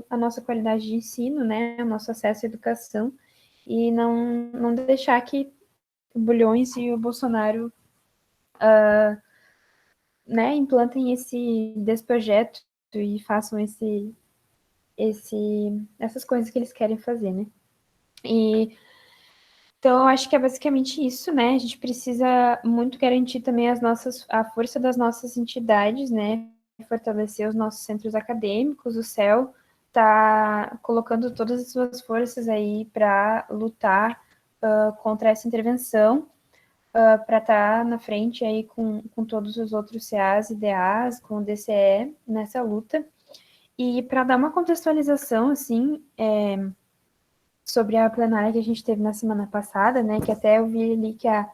a nossa qualidade de ensino, né, o nosso acesso à educação, e não deixar que o Bulhões e o Bolsonaro né, implantem esse desprojeto e façam essas coisas que eles querem fazer, né? E então eu acho que é basicamente isso, né? A gente precisa muito garantir também a força das nossas entidades, né? Fortalecer os nossos centros acadêmicos. O CEL está colocando todas as suas forças aí para lutar contra essa intervenção, para estar na frente aí com todos os outros CAs e DAs, com o DCE nessa luta. E para dar uma contextualização, assim, sobre a plenária que a gente teve na semana passada, né, que até eu vi ali que a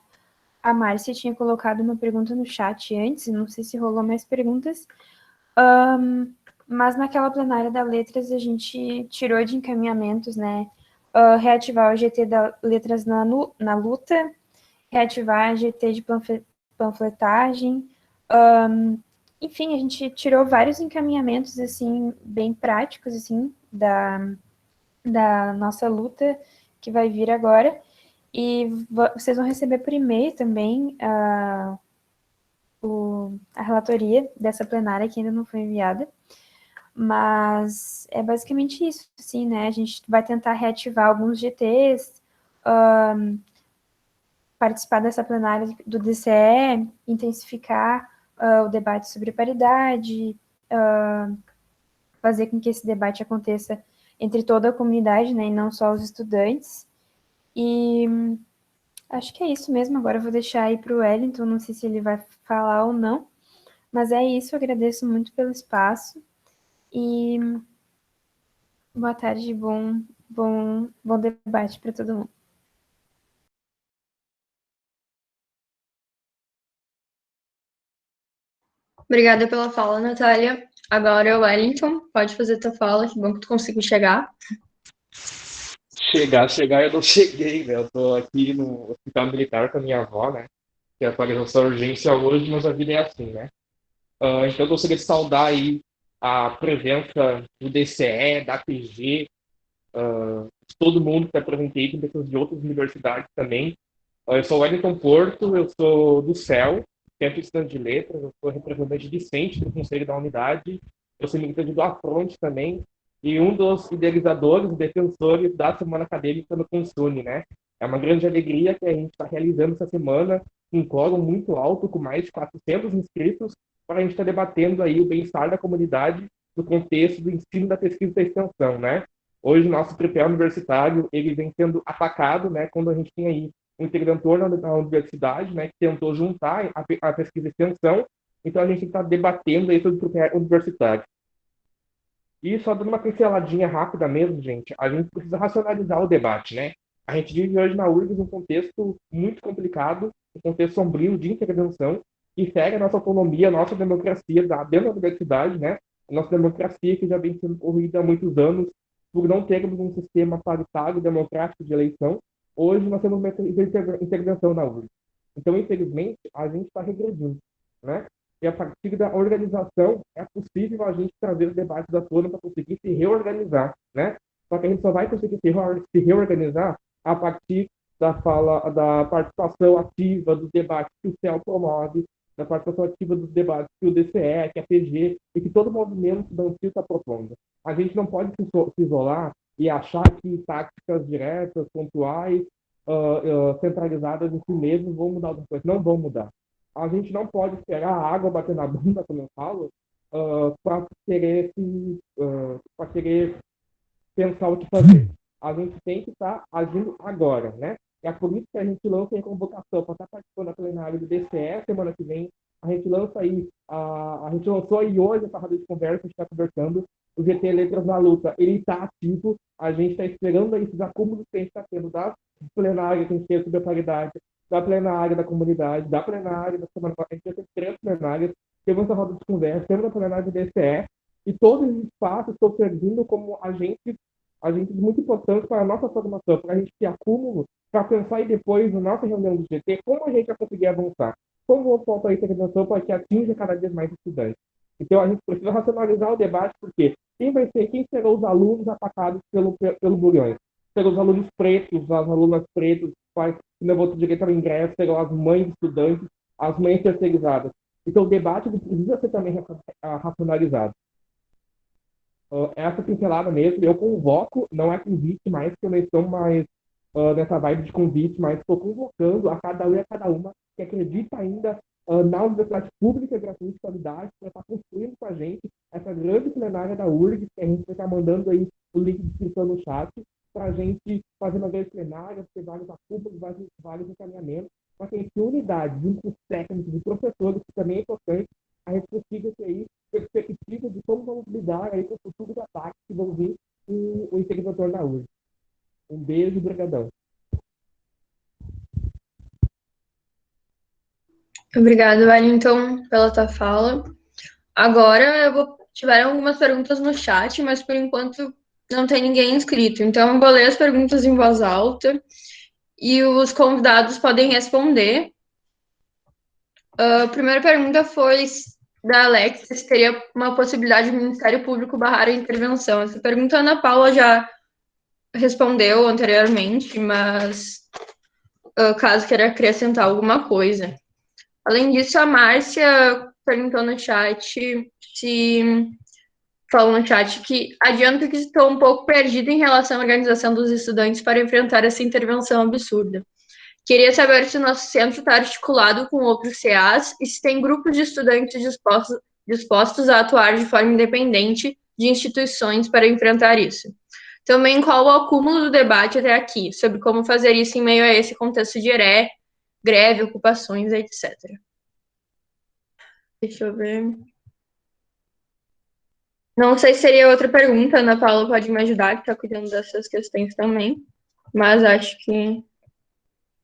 Márcia tinha colocado uma pergunta no chat antes, não sei se rolou mais perguntas, mas naquela plenária da Letras a gente tirou de encaminhamentos, né, reativar o GT da Letras na luta, reativar a GT de panfletagem, enfim, a gente tirou vários encaminhamentos, assim, bem práticos, assim, da nossa luta que vai vir agora. E vocês vão receber por e-mail também a relatoria dessa plenária que ainda não foi enviada. Mas é basicamente isso, assim, né? A gente vai tentar reativar alguns GTs, participar dessa plenária do DCE, intensificar o debate sobre paridade, fazer com que esse debate aconteça entre toda a comunidade, né, e não só os estudantes. E acho que é isso mesmo. Agora eu vou deixar aí para o Wellington, não sei se ele vai falar ou não, mas é isso. Eu agradeço muito pelo espaço e boa tarde, bom debate para todo mundo. Obrigada pela fala, Natália. Agora o Wellington, pode fazer tua fala, que bom que tu conseguiu chegar. Chegar, eu não cheguei, né? Eu tô aqui no hospital militar com a minha avó, né? Que atualizou essa urgência hoje, mas a vida é assim, né? Então eu gostaria de saudar aí a presença do DCE, da PG, de todo mundo que é presente aí, com pessoas de outras universidades também. Eu sou o Wellington Porto, eu sou do CEL, Centro Estudante de Letras, eu sou representante discente do Conselho da Unidade, eu sou militante do Afronte também, e um dos idealizadores e defensores da Semana Acadêmica no Consune, né? É uma grande alegria que a gente está realizando essa semana com um quórum muito alto, com mais de 400 inscritos, para a gente estar debatendo aí o bem-estar da comunidade no contexto do ensino, da pesquisa e da extensão, né? Hoje o nosso tripé universitário, ele vem sendo atacado, né? Quando a gente tem aí um interventor na universidade, né, que tentou juntar a pesquisa e extensão. Então a gente está debatendo aí sobre o que é universitário. E só dando uma pinceladinha rápida mesmo, gente, a gente precisa racionalizar o debate, né? A gente vive hoje na URGS um contexto muito complicado, um contexto sombrio de intervenção, que fere a nossa autonomia, a nossa democracia dentro da universidade, né? A nossa democracia que já vem sendo corrida há muitos anos por não termos um sistema paritário democrático de eleição. Hoje nós temos uma intervenção na URGS. Então, infelizmente, a gente está regredindo, né? E a partir da organização é possível a gente trazer os debates à tona para conseguir se reorganizar, né? Só que a gente só vai conseguir se reorganizar a partir da participação ativa dos debates que o CEL promove, da participação ativa dos debates que o DCE, que a PG e que todo o movimento estudantil está propondo. A gente não pode se isolar e achar que táticas diretas, pontuais, centralizadas em si mesmos vão mudar alguma coisa. Não vão mudar. A gente não pode esperar a água bater na bunda, como eu falo, para querer pensar o que fazer. A gente tem que estar agindo agora, né? É por isso que a gente lança a convocação para estar participando da plenária do DCE semana que vem. A gente lança aí, a gente lançou aí hoje essa roda de conversa, a gente está conversando. O GT Letras na Luta, ele está ativo. A gente está esperando aí esses acúmulos que a gente está tendo da plenária que a gente teve sobre a paridade, da plenária da comunidade, da plenária da semana passada. A gente já teve 3 plenárias, temos essa roda de conversa, temos a plenária do DCE, e todos os espaços estão servindo como agentes a gente é muito importante para a nossa formação, para a gente ter acúmulo, para pensar e depois, na nossa reunião do GT, como a gente vai conseguir avançar, como o ponto de intervenção para que atinja cada vez mais estudantes. Então, a gente precisa racionalizar o debate, porque quem serão os alunos atacados pelo Bulhões? Serão os alunos pretos, as alunas pretas, que não vão ter direito ao ingresso, serão as mães estudantes, as mães terceirizadas. Então, o debate precisa ser também racionalizado. Essa pincelada mesmo, eu convoco, não é convite mais, que eu não estou mais nessa vibe de convite, mas estou convocando a cada um e a cada uma que acredita ainda na universidade pública gratuita de qualidade, para estar construindo com a gente essa grande plenária da URGS, que a gente vai estar mandando aí o link de inscrição no chat, para a gente fazer uma vez plenária, ter vários acúmulos, vários encaminhamentos, para que a gente tenha unidade, junto com os técnicos e professores, que também é importante, a gente consiga ter aí perspectiva de como vamos lidar aí com o futuro de ataques que vão vir com o interventor da URGS. Um beijo e brigadão. Obrigada, Wellington, pela tua fala. Agora tiveram algumas perguntas no chat, mas por enquanto não tem ninguém inscrito. Então eu vou ler as perguntas em voz alta e os convidados podem responder. A primeira pergunta foi da Alex, se teria uma possibilidade do Ministério Público barrar a intervenção. Essa pergunta a Ana Paula já respondeu anteriormente, mas caso queira acrescentar alguma coisa. Além disso, a Márcia perguntou no chat falou no chat que adianta que estou um pouco perdida em relação à organização dos estudantes para enfrentar essa intervenção absurda. Queria saber se o nosso centro está articulado com outros CAs e se tem grupos de estudantes dispostos a atuar de forma independente de instituições para enfrentar isso. Também qual o acúmulo do debate até aqui, sobre como fazer isso em meio a esse contexto de greve, ocupações, etc. Deixa eu ver. Não sei se seria outra pergunta, a Ana Paula pode me ajudar, que está cuidando dessas questões também, mas acho que...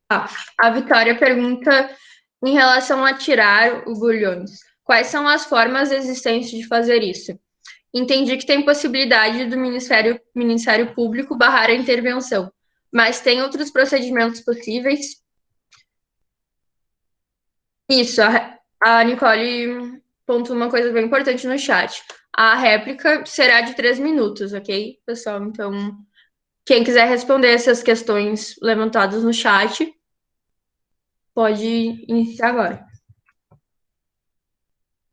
a Vitória pergunta em relação a tirar o Bulhões. Quais são as formas existentes de fazer isso? Entendi que tem possibilidade do Ministério Público barrar a intervenção, mas tem outros procedimentos possíveis? Isso, a Nicole pontuou uma coisa bem importante no chat. A réplica será de 3 minutos, ok, pessoal? Então, quem quiser responder essas questões levantadas no chat, pode iniciar agora.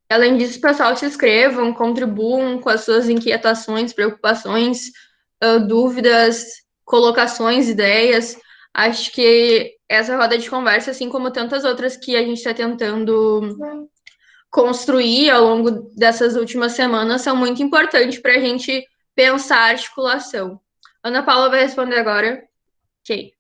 Além disso, pessoal, se inscrevam, contribuam com as suas inquietações, preocupações, dúvidas, colocações, ideias. Acho que essa roda de conversa, assim como tantas outras que a gente está tentando construir ao longo dessas últimas semanas, são muito importantes para a gente pensar a articulação. Ana Paula vai responder agora. Ok.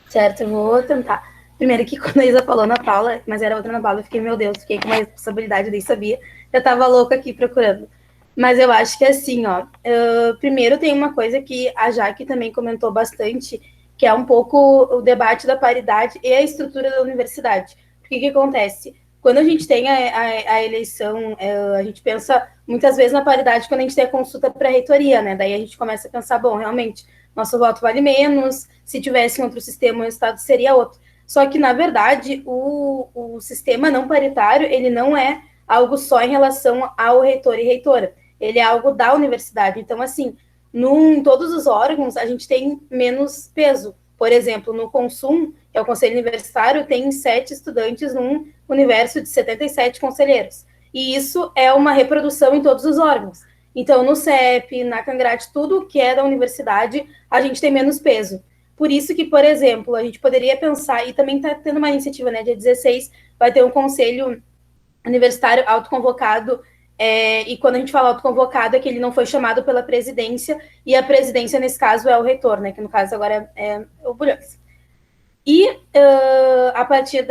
Certo, eu vou tentar. Primeiro que quando a Isa falou Ana Paula, mas era outra Ana Paula, eu fiquei, meu Deus, fiquei com uma responsabilidade, eu nem sabia. Eu tava louca aqui procurando. Mas eu acho que assim, ó, primeiro tem uma coisa que a Jaque também comentou bastante, que é um pouco o debate da paridade e a estrutura da universidade. Porque o que acontece? Quando a gente tem a eleição, a gente pensa muitas vezes na paridade quando a gente tem a consulta para a reitoria, né? Daí a gente começa a pensar, bom, realmente, nosso voto vale menos, se tivesse outro sistema, o resultado seria outro. Só que, na verdade, o sistema não paritário, ele não é algo só em relação ao reitor e reitora, ele é algo da universidade. Então, assim, em todos os órgãos, a gente tem menos peso. Por exemplo, no Consum, que é o Conselho Universitário, tem 7 estudantes num universo de 77 conselheiros. E isso é uma reprodução em todos os órgãos. Então, no CEP, na Cangrate, tudo que é da universidade, a gente tem menos peso. Por isso que, por exemplo, a gente poderia pensar, e também está tendo uma iniciativa, né, dia 16, vai ter um conselho universitário autoconvocado, e quando a gente fala autoconvocado é que ele não foi chamado pela presidência, e a presidência, nesse caso, é o reitor, né, que no caso agora é o Bulhões. E, a partir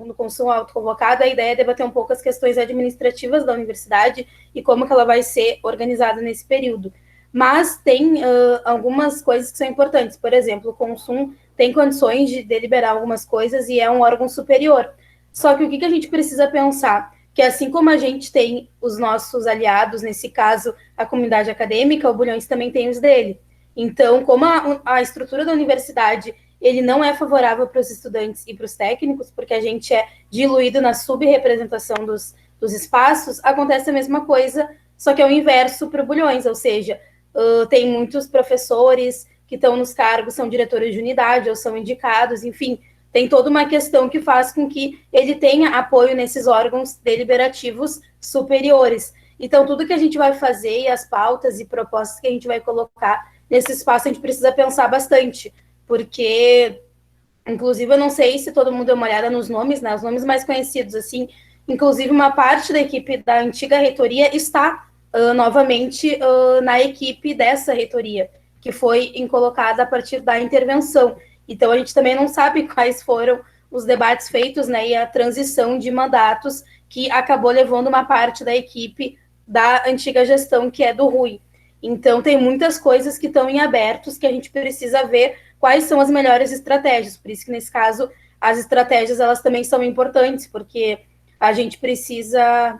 no consumo autoconvocado, a ideia é debater um pouco as questões administrativas da universidade e como que ela vai ser organizada nesse período. Mas tem algumas coisas que são importantes. Por exemplo, o Consum tem condições de deliberar algumas coisas e é um órgão superior. Só que o que a gente precisa pensar? que assim como a gente tem os nossos aliados, nesse caso, a comunidade acadêmica, o Bulhões também tem os dele. Então, como a estrutura da universidade ele não é favorável para os estudantes e para os técnicos, porque a gente é diluído na subrepresentação dos espaços, acontece a mesma coisa, só que é o inverso para o Bulhões, ou seja, tem muitos professores que estão nos cargos, são diretores de unidade ou são indicados, enfim, tem toda uma questão que faz com que ele tenha apoio nesses órgãos deliberativos superiores. Então, tudo que a gente vai fazer e as pautas e propostas que a gente vai colocar nesse espaço, a gente precisa pensar bastante, porque, inclusive, eu não sei se todo mundo deu uma olhada nos nomes, né, os nomes mais conhecidos, assim, inclusive uma parte da equipe da antiga reitoria está novamente na equipe dessa reitoria, que foi colocada a partir da intervenção. Então, a gente também não sabe quais foram os debates feitos, né, e a transição de mandatos que acabou levando uma parte da equipe da antiga gestão, que é do Rui. Então, tem muitas coisas que estão em abertos que a gente precisa ver quais são as melhores estratégias. Por isso que, nesse caso, as estratégias, elas também são importantes, porque a gente precisa...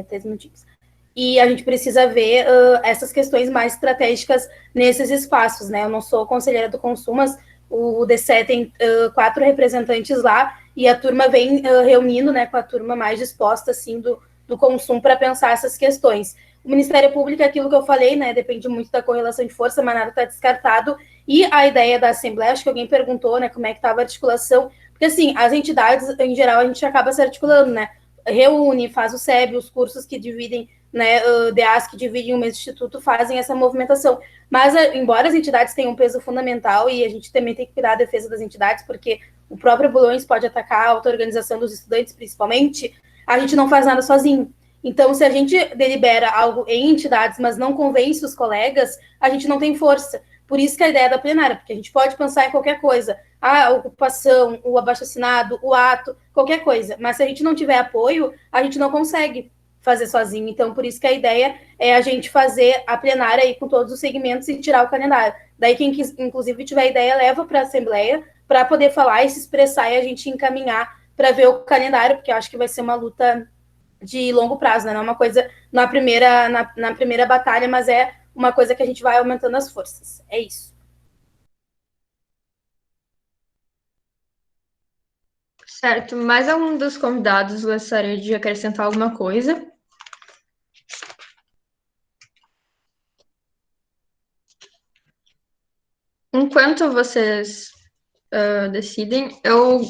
3 minutinhos. E a gente precisa ver essas questões mais estratégicas nesses espaços, né? Eu não sou conselheira do Consumas, o DCE tem 4 representantes lá, e a turma vem reunindo, né, com a turma mais disposta, assim, do consumo para pensar essas questões. O Ministério Público é aquilo que eu falei, né, depende muito da correlação de força, mas nada está descartado, e a ideia da Assembleia, acho que alguém perguntou, né, como é que estava a articulação, porque, assim, as entidades, em geral, a gente acaba se articulando, né, reúne, faz o SEB, os cursos que dividem, né, DAs que dividem o mesmo instituto, fazem essa movimentação. Mas, embora as entidades tenham um peso fundamental, e a gente também tem que cuidar da defesa das entidades, porque o próprio Bulhões pode atacar a auto-organização dos estudantes, principalmente, a gente não faz nada sozinho. Então, se a gente delibera algo em entidades, mas não convence os colegas, a gente não tem força. Por isso que a ideia da plenária, porque a gente pode pensar em qualquer coisa, a ocupação, o abaixo-assinado, o ato, qualquer coisa. Mas se a gente não tiver apoio, a gente não consegue fazer sozinho. Então, por isso que a ideia é a gente fazer a plenária aí com todos os segmentos e tirar o calendário. Daí, quem, inclusive, tiver ideia, leva para a Assembleia para poder falar e se expressar e a gente encaminhar para ver o calendário, porque eu acho que vai ser uma luta de longo prazo, né? Não é uma coisa na primeira batalha, mas é uma coisa que a gente vai aumentando as forças. É isso. Certo. Mais algum dos convidados gostaria de acrescentar alguma coisa? Enquanto vocês decidem, eu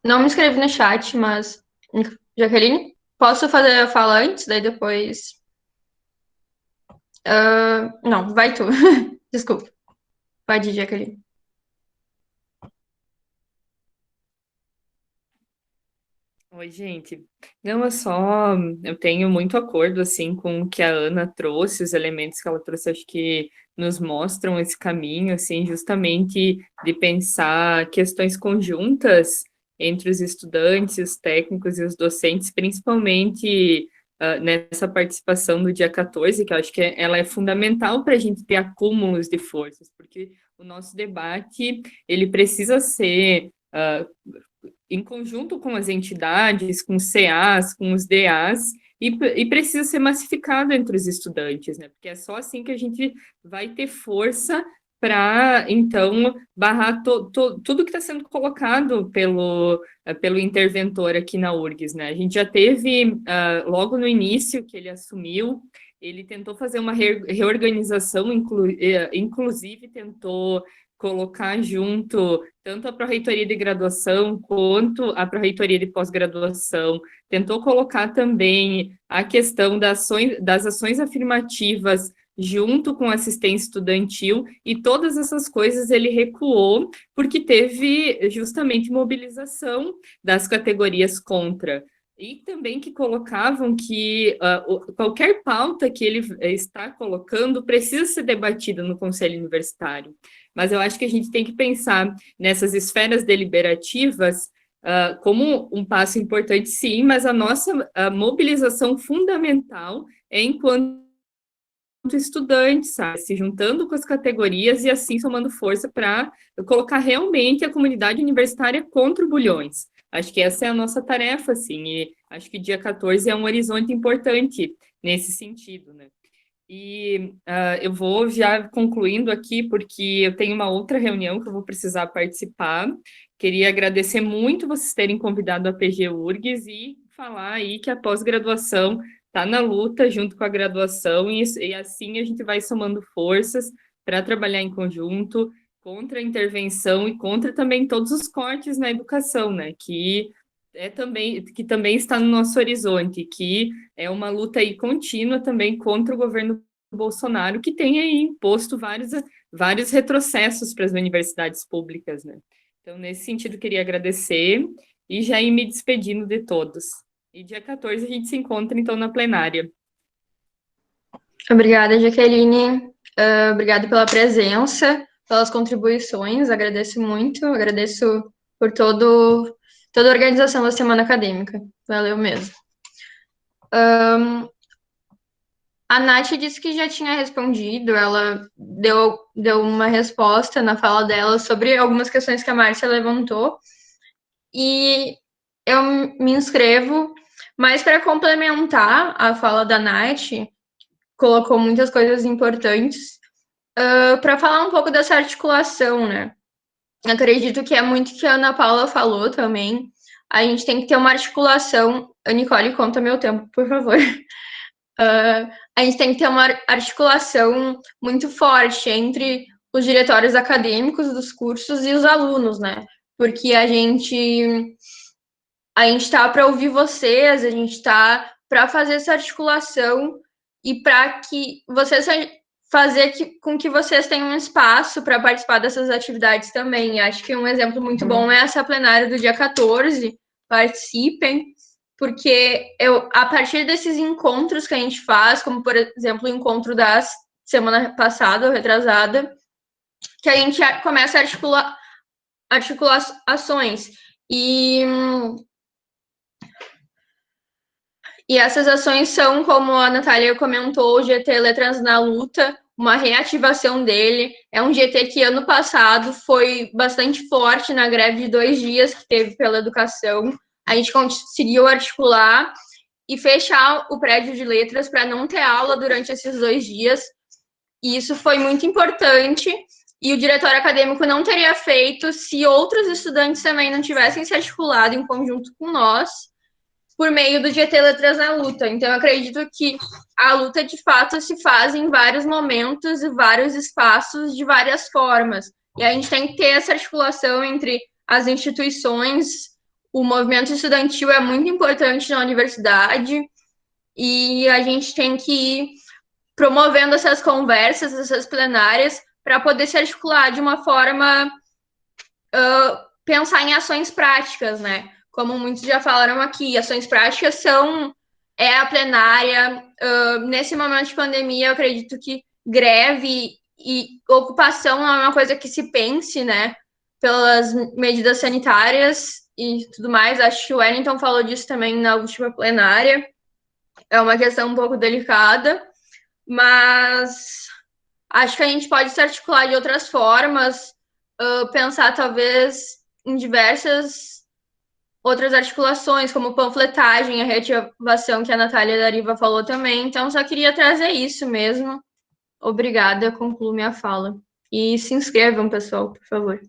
não me inscrevi no chat, mas, Jaqueline, posso fazer a fala antes, daí depois... não, vai tu. Desculpa. Pode ir, Jaqueline. Oi, gente. Não, eu tenho muito acordo, assim, com o que a Ana trouxe, os elementos que ela trouxe, acho que nos mostram esse caminho, assim, justamente de pensar questões conjuntas entre os estudantes, os técnicos e os docentes, principalmente nessa participação do dia 14, que eu acho que ela é fundamental para a gente ter acúmulos de forças, porque o nosso debate, ele precisa ser... em conjunto com as entidades, com os CAs, com os DAs, e precisa ser massificado entre os estudantes, né? Porque é só assim que a gente vai ter força para, então, barrar tudo que está sendo colocado pelo interventor aqui na URGS, né? A gente já teve, logo no início que ele assumiu, ele tentou fazer uma reorganização, inclusive tentou colocar junto tanto a Pró-Reitoria de Graduação quanto a Pró-Reitoria de Pós-Graduação, tentou colocar também a questão das ações afirmativas junto com a assistência estudantil, e todas essas coisas ele recuou, porque teve justamente mobilização das categorias contra. E também que colocavam que qualquer pauta que ele está colocando precisa ser debatida no Conselho Universitário. Mas eu acho que a gente tem que pensar nessas esferas deliberativas como um passo importante, sim, mas a nossa mobilização fundamental é enquanto estudantes, sabe? Se juntando com as categorias e assim somando força para colocar realmente a comunidade universitária contra o Bulhões. acho que essa é a nossa tarefa, assim, e acho que dia 14 é um horizonte importante nesse sentido, né? E eu vou já concluindo aqui, porque eu tenho uma outra reunião que eu vou precisar participar. Queria agradecer muito vocês terem convidado a PG URGS e falar aí que a pós-graduação está na luta junto com a graduação, e assim a gente vai somando forças para trabalhar em conjunto contra a intervenção e contra também todos os cortes na educação, né? Que também está no nosso horizonte, que é uma luta aí contínua também contra o governo Bolsonaro, que tem aí imposto vários retrocessos para as universidades públicas, né? Então, nesse sentido, queria agradecer e já ir me despedindo de todos. E dia 14 a gente se encontra, então, na plenária. Obrigada, Jaqueline. Obrigada pela presença, pelas contribuições. Agradeço muito. Agradeço por toda a organização da semana acadêmica. Valeu mesmo. A Nath disse que já tinha respondido. Ela deu uma resposta na fala dela sobre algumas questões que a Márcia levantou. E eu me inscrevo, mas para complementar a fala da Nath, colocou muitas coisas importantes, para falar um pouco dessa articulação, né? Acredito que é muito que a Ana Paula falou também. A gente tem que ter uma articulação. A Nicole, conta meu tempo, por favor. A gente tem que ter uma articulação muito forte entre os diretórios acadêmicos dos cursos e os alunos, né? Porque a gente está para ouvir vocês, a gente está para fazer essa articulação e para que vocês com que vocês tenham um espaço para participar dessas atividades também. Acho que um exemplo muito bom é essa plenária do dia 14. Participem, porque a partir desses encontros que a gente faz, como por exemplo o encontro da semana passada ou retrasada, que a gente começa a articular ações. E essas ações são, como a Natália comentou, o GT Letras na Luta, uma reativação dele. É um GT que ano passado foi bastante forte na greve de 2 dias que teve pela educação. A gente conseguiu articular e fechar o prédio de letras para não ter aula durante esses 2 dias. E isso foi muito importante. E o diretório acadêmico não teria feito se outros estudantes também não tivessem se articulado em conjunto com nós, por meio do GT Letras na Luta. Então, eu acredito que a luta, de fato, se faz em vários momentos e vários espaços, de várias formas. E a gente tem que ter essa articulação entre as instituições. O movimento estudantil é muito importante na universidade e a gente tem que ir promovendo essas conversas, essas plenárias, para poder se articular de uma forma, pensar em ações práticas, né? Como muitos já falaram aqui, ações práticas é a plenária. Nesse momento de pandemia, eu acredito que greve e ocupação não é uma coisa que se pense, né? Pelas medidas sanitárias e tudo mais. Acho que o Wellington falou disso também na última plenária. É uma questão um pouco delicada, mas acho que a gente pode se articular de outras formas, pensar talvez em diversas outras articulações, como panfletagem, a reativação que a Natália Dariva falou também. Então, só queria trazer isso mesmo. Obrigada, concluo minha fala. E se inscrevam, pessoal, por favor.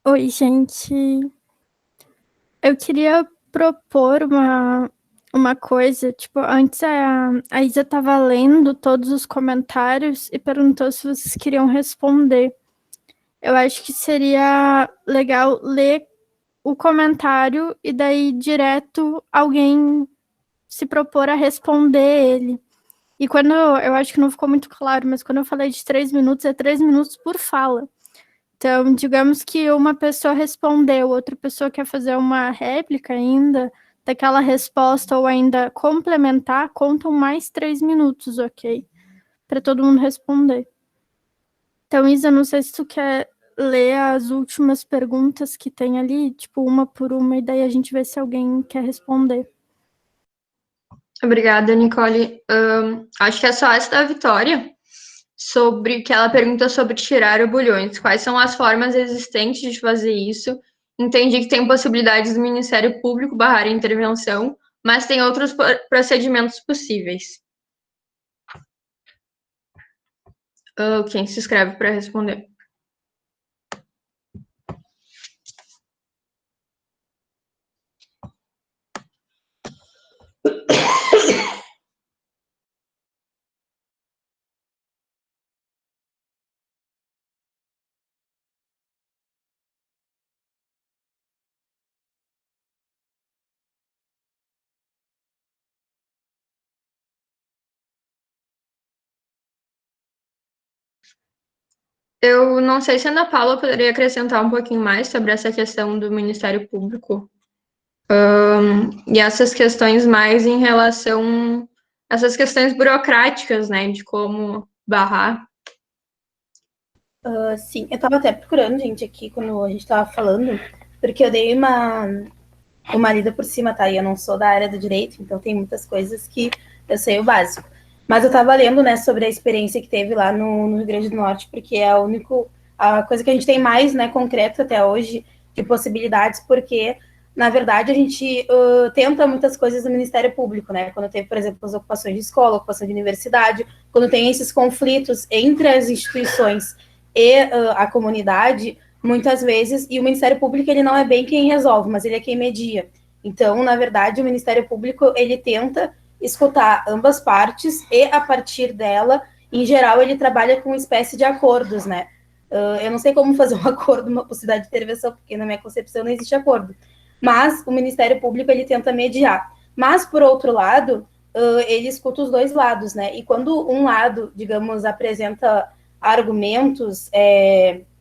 Oi, gente. Eu queria propor uma coisa. Tipo, antes a Isa estava lendo todos os comentários e perguntou se vocês queriam responder. Eu acho que seria legal ler o comentário e daí direto alguém se propor a responder ele. E quando eu acho que não ficou muito claro, mas quando eu falei de 3 minutos, é 3 minutos por fala. Então, digamos que uma pessoa respondeu, outra pessoa quer fazer uma réplica ainda daquela resposta ou ainda complementar, contam mais 3 minutos, ok? Para todo mundo responder. Então, Isa, não sei se tu quer ler as últimas perguntas que tem ali, tipo, uma por uma, e daí a gente vê se alguém quer responder. Obrigada, Nicole. Acho que é só essa da Vitória, sobre que ela pergunta sobre tirar o bulhões. Quais são as formas existentes de fazer isso? Entendi que tem possibilidades do Ministério Público barrar a intervenção, mas tem outros procedimentos possíveis. Quem se inscreve para responder? Eu não sei se a Ana Paula poderia acrescentar um pouquinho mais sobre essa questão do Ministério Público e essas questões mais em relação a essas questões burocráticas, né, de como barrar. Sim, eu estava até procurando, gente, aqui quando a gente estava falando, porque eu dei uma lida por cima, tá? E eu não sou da área do direito, então tem muitas coisas que eu sei o básico. Mas eu estava lendo, né, sobre a experiência que teve lá no Rio Grande do Norte, porque é a coisa que a gente tem mais, né, concreto até hoje de possibilidades, porque, na verdade, a gente tenta muitas coisas no Ministério Público, né? Quando teve, por exemplo, as ocupações de escola, ocupação de universidade, quando tem esses conflitos entre as instituições e a comunidade, muitas vezes, e o Ministério Público, ele não é bem quem resolve, mas ele é quem media. Então, na verdade, o Ministério Público, ele tenta escutar ambas partes e, a partir dela, em geral, ele trabalha com uma espécie de acordos, né? Eu não sei como fazer um acordo, uma possibilidade de intervenção, porque na minha concepção não existe acordo. Mas o Ministério Público, ele tenta mediar. Mas, por outro lado, ele escuta os dois lados, né? E quando um lado, digamos, apresenta argumentos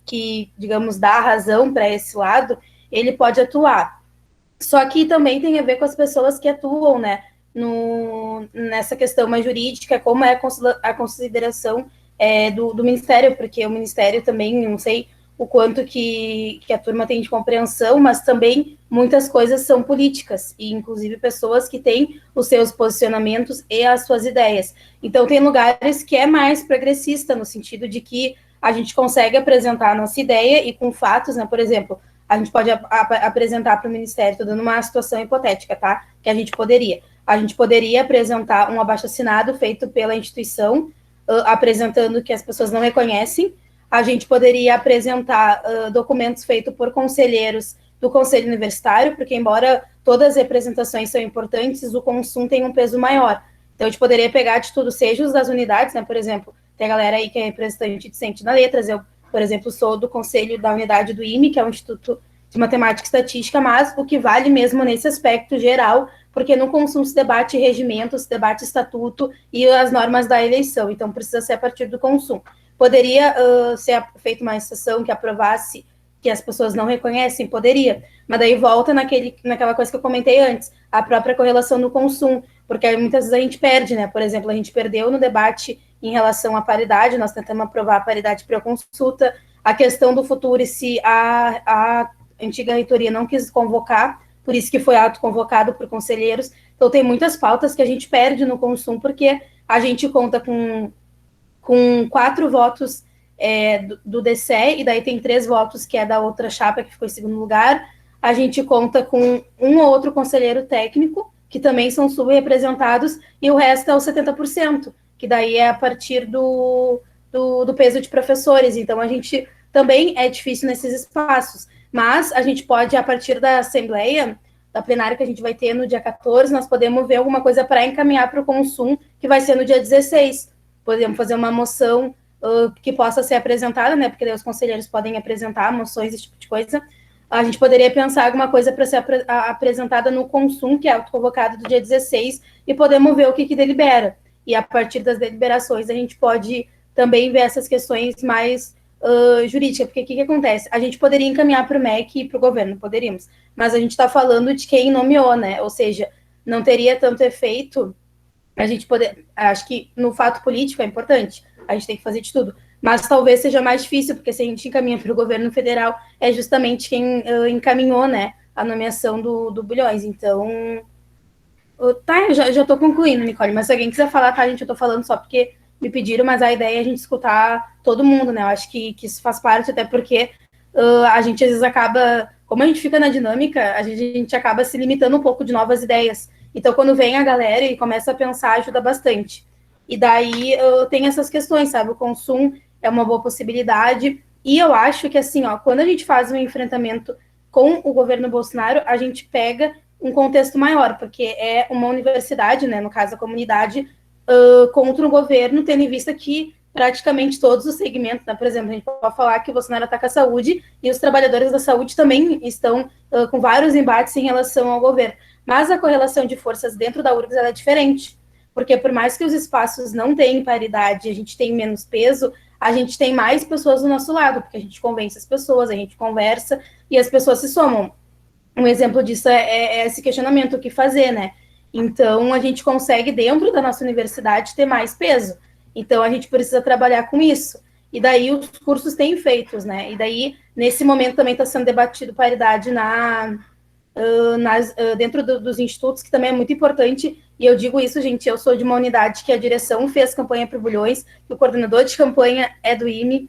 que, digamos, dá razão para esse lado, ele pode atuar. Só que também tem a ver com as pessoas que atuam, né, nessa questão mais jurídica, como é a consideração do Ministério, porque o Ministério também, não sei o quanto que a turma tem de compreensão, mas também muitas coisas são políticas, e inclusive pessoas que têm os seus posicionamentos e as suas ideias. Então, tem lugares que é mais progressista, no sentido de que a gente consegue apresentar a nossa ideia e com fatos, né, por exemplo, a gente pode apresentar para o Ministério, estou dando uma situação hipotética, tá, que a gente poderia apresentar um abaixo-assinado feito pela instituição, apresentando que as pessoas não reconhecem. A gente poderia apresentar documentos feitos por conselheiros do Conselho Universitário, porque, embora todas as representações são importantes, o Consum tem um peso maior. Então, a gente poderia pegar de tudo, seja os das unidades, né? Por exemplo, tem a galera aí que é representante discente na Letras. Eu, por exemplo, sou do Conselho da Unidade do IME, que é o Instituto de Matemática e Estatística, mas o que vale mesmo nesse aspecto geral, porque no Consum se debate regimento, se debate estatuto e as normas da eleição, então precisa ser a partir do Consum. Poderia ser feita uma sessão que aprovasse que as pessoas não reconhecem? Poderia, mas daí volta naquela coisa que eu comentei antes, a própria correlação no Consum, porque muitas vezes a gente perde, né? Por exemplo, a gente perdeu no debate em relação à paridade, nós tentamos aprovar a paridade pré-consulta, a questão do futuro, e se a antiga reitoria não quis convocar, por isso que foi autoconvocado por conselheiros. Então, tem muitas pautas que a gente perde no Consum, porque a gente conta com 4 votos do DCE, e daí tem 3 votos que é da outra chapa, que ficou em segundo lugar. A gente conta com um ou outro conselheiro técnico, que também são subrepresentados, e o resto é os 70%, que daí é a partir do peso de professores. Então, a gente também é difícil nesses espaços. Mas a gente pode, a partir da Assembleia, da plenária que a gente vai ter no dia 14, nós podemos ver alguma coisa para encaminhar para o Consum, que vai ser no dia 16. Podemos fazer uma moção que possa ser apresentada, né? Porque daí os conselheiros podem apresentar moções, esse tipo de coisa. A gente poderia pensar alguma coisa para ser apresentada no Consum, que é autoconvocado do dia 16, e podemos ver o que delibera. e a partir das deliberações a gente pode também ver essas questões mais jurídicas, porque o que acontece? A gente poderia encaminhar para o MEC e para o governo, poderíamos, mas a gente está falando de quem nomeou, né? Ou seja, não teria tanto efeito a gente poder. Acho que no fato político é importante, a gente tem que fazer de tudo, mas talvez seja mais difícil, porque se a gente encaminha para o governo federal, é justamente quem encaminhou, né, a nomeação do Bulhões. Então, tá, eu já estou concluindo, Nicole, mas se alguém quiser falar, tá, gente, eu estou falando só porque me pediram, mas a ideia é a gente escutar todo mundo, né? Eu acho que isso faz parte, até porque a gente às vezes acaba, como a gente fica na dinâmica, a gente acaba se limitando um pouco de novas ideias. Então, quando vem a galera e começa a pensar, ajuda bastante. E daí tem essas questões, sabe? O consumo é uma boa possibilidade. E eu acho que, assim, ó, quando a gente faz um enfrentamento com o governo Bolsonaro, a gente pega um contexto maior, porque é uma universidade, né, no caso a comunidade, contra o governo, tendo em vista que praticamente todos os segmentos, né, por exemplo, a gente pode falar que o Bolsonaro ataca a saúde e os trabalhadores da saúde também estão com vários embates em relação ao governo. Mas a correlação de forças dentro da URGS ela é diferente, porque por mais que os espaços não tenham paridade, a gente tem menos peso, a gente tem mais pessoas do nosso lado, porque a gente convence as pessoas, a gente conversa e as pessoas se somam. Um exemplo disso é esse questionamento, o que fazer, né? Então, a gente consegue, dentro da nossa universidade, ter mais peso. Então, a gente precisa trabalhar com isso. E daí, os cursos têm feitos, né? E daí, nesse momento, também está sendo debatido paridade dentro dos institutos, que também é muito importante. E eu digo isso, gente, eu sou de uma unidade que a direção fez campanha para o Bulhões, que o coordenador de campanha é do IME,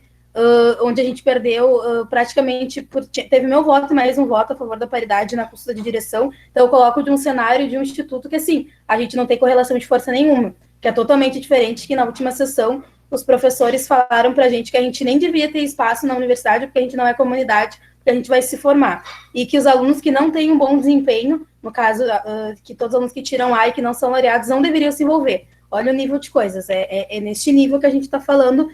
onde a gente perdeu praticamente, teve meu voto e mais um voto a favor da paridade na consulta de direção. Então, eu coloco de um cenário de um instituto que, assim, a gente não tem correlação de força nenhuma, que é totalmente diferente, que na última sessão os professores falaram para a gente que a gente nem devia ter espaço na universidade, porque a gente não é comunidade, porque a gente vai se formar. E que os alunos que não têm um bom desempenho, no caso, que todos os alunos que tiram A e que não são laureados, não deveriam se envolver. Olha o nível de coisas, é neste nível que a gente está falando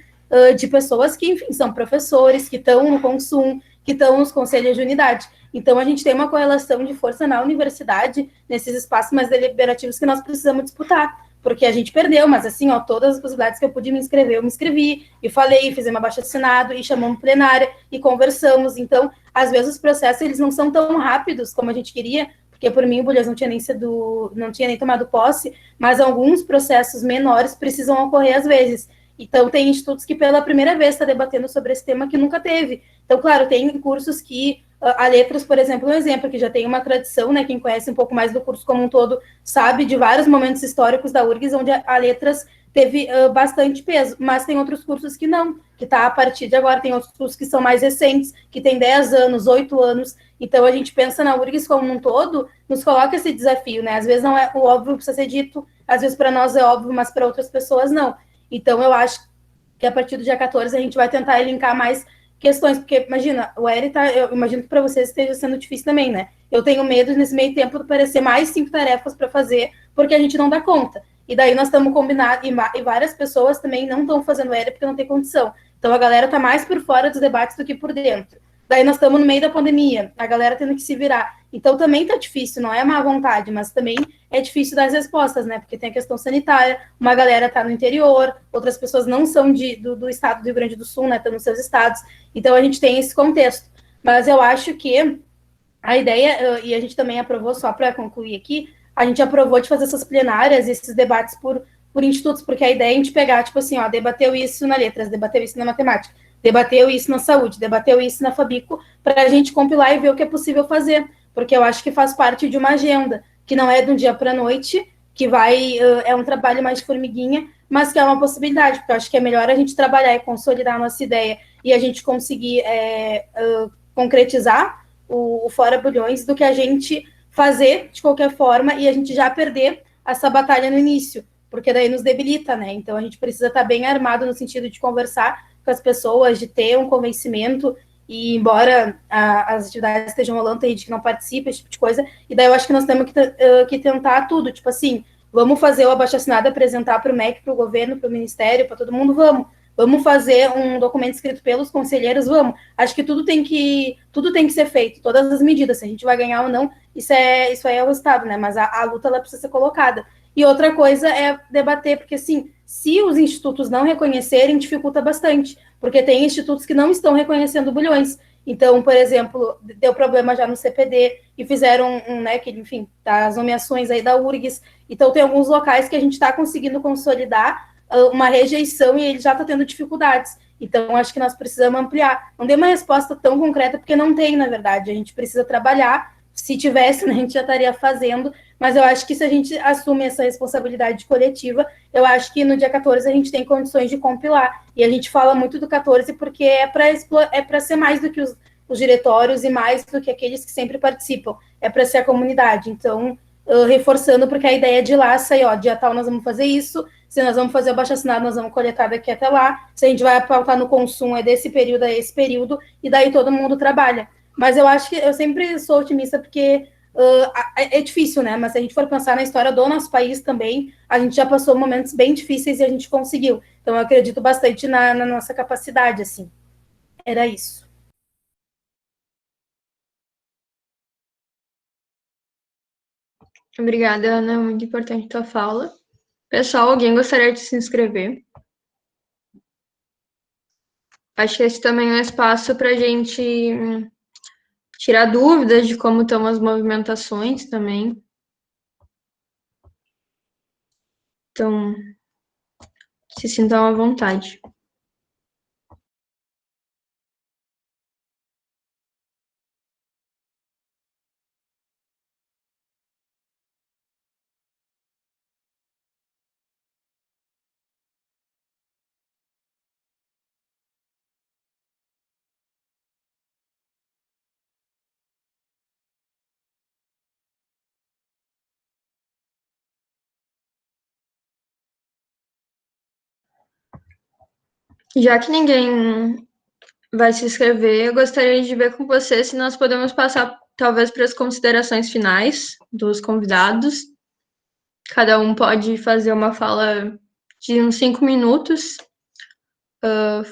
de pessoas que, enfim, são professores, que estão no consumo, que estão nos conselhos de unidade. Então, a gente tem uma correlação de força na universidade, nesses espaços mais deliberativos que nós precisamos disputar, porque a gente perdeu, mas assim, ó, todas as possibilidades que eu pude me inscrever, eu me inscrevi, e falei, fiz uma abaixo-assinado, e chamamos plenária, e conversamos. Então, às vezes, os processos, eles não são tão rápidos como a gente queria, porque por mim o Bulhões não tinha nem tomado posse, mas alguns processos menores precisam ocorrer às vezes. Então, tem institutos que pela primeira vez está debatendo sobre esse tema que nunca teve. Então, claro, tem cursos que a Letras, por exemplo, é um exemplo, que já tem uma tradição, né? Quem conhece um pouco mais do curso como um todo sabe de vários momentos históricos da URGS, onde a Letras teve bastante peso, mas tem outros cursos que não, que está a partir de agora, tem outros cursos que são mais recentes, que tem 10 anos, 8 anos, então a gente pensa na URGS como um todo, nos coloca esse desafio, né? Às vezes não é o óbvio que precisa ser dito, às vezes para nós é óbvio, mas para outras pessoas não. Então, eu acho que a partir do dia 14 a gente vai tentar elencar mais questões, porque, imagina, o ERI eu imagino que para vocês esteja sendo difícil também, né? Eu tenho medo, nesse meio tempo, de aparecer mais 5 tarefas para fazer, porque a gente não dá conta. E daí nós estamos combinados, e várias pessoas também não estão fazendo ERI porque não tem condição. Então, a galera está mais por fora dos debates do que por dentro. Daí nós estamos no meio da pandemia, a galera tendo que se virar. Então também tá difícil, não é má vontade, mas também é difícil dar as respostas, né? Porque tem a questão sanitária, uma galera tá no interior, outras pessoas não são do estado do Rio Grande do Sul, né? Estão nos seus estados. Então a gente tem esse contexto. Mas eu acho que a ideia, e a gente também aprovou, só para concluir aqui, a gente aprovou de fazer essas plenárias, esses debates por institutos, porque a ideia é a gente pegar, tipo assim, ó, debateu isso na letras, debateu isso na matemática, debateu isso na saúde, debateu isso na Fabico, para a gente compilar e ver o que é possível fazer, porque eu acho que faz parte de uma agenda, que não é de um dia para a noite, que é um trabalho mais de formiguinha, mas que é uma possibilidade, porque eu acho que é melhor a gente trabalhar e consolidar a nossa ideia e a gente conseguir concretizar o Fora Bulhões do que a gente fazer de qualquer forma e a gente já perder essa batalha no início, porque daí nos debilita, né? Então a gente precisa estar bem armado no sentido de conversar com as pessoas, de ter um convencimento, e embora as atividades estejam rolando, tem gente que não participa, esse tipo de coisa, e daí eu acho que nós temos que tentar tudo, tipo assim, vamos fazer o abaixo-assinado, apresentar para o MEC, para o governo, para o ministério, para todo mundo, vamos fazer um documento escrito pelos conselheiros, vamos. Acho que tudo tem que ser feito, todas as medidas, se a gente vai ganhar ou não, isso aí é o resultado, né? Mas a luta ela precisa ser colocada. E outra coisa é debater, porque assim, se os institutos não reconhecerem, dificulta bastante, porque tem institutos que não estão reconhecendo bulhões. Então, por exemplo, deu problema já no CPD e fizeram né, que, enfim, tá, as nomeações aí da URGS. Então, tem alguns locais que a gente está conseguindo consolidar uma rejeição e ele já está tendo dificuldades. Então, acho que nós precisamos ampliar. Não dei uma resposta tão concreta, porque não tem, na verdade. A gente precisa trabalhar. Se tivesse, a gente já estaria fazendo. Mas eu acho que se a gente assume essa responsabilidade coletiva, eu acho que no dia 14 a gente tem condições de compilar. E a gente fala muito do 14 porque é para ser mais do que os diretórios e mais do que aqueles que sempre participam. É para ser a comunidade. Então, reforçando, porque a ideia de lá sai, ó, dia tal nós vamos fazer isso, se nós vamos fazer o abaixo-assinado, nós vamos coletar daqui até lá, se a gente vai pautar no consumo, é desse período a esse período, e daí todo mundo trabalha. Mas eu acho que eu sempre sou otimista, porque é difícil, né? Mas se a gente for pensar na história do nosso país também, a gente já passou momentos bem difíceis e a gente conseguiu. Então, eu acredito bastante na nossa capacidade, assim. Era isso. Obrigada, Ana. Muito importante a tua fala. Pessoal, alguém gostaria de se inscrever? Acho que esse também é um espaço para a gente tirar dúvidas de como estão as movimentações também. Então, se sintam à vontade. Já que ninguém vai se inscrever, eu gostaria de ver com você se nós podemos passar, talvez, para as considerações finais dos convidados. Cada um pode fazer uma fala de uns 5 minutos,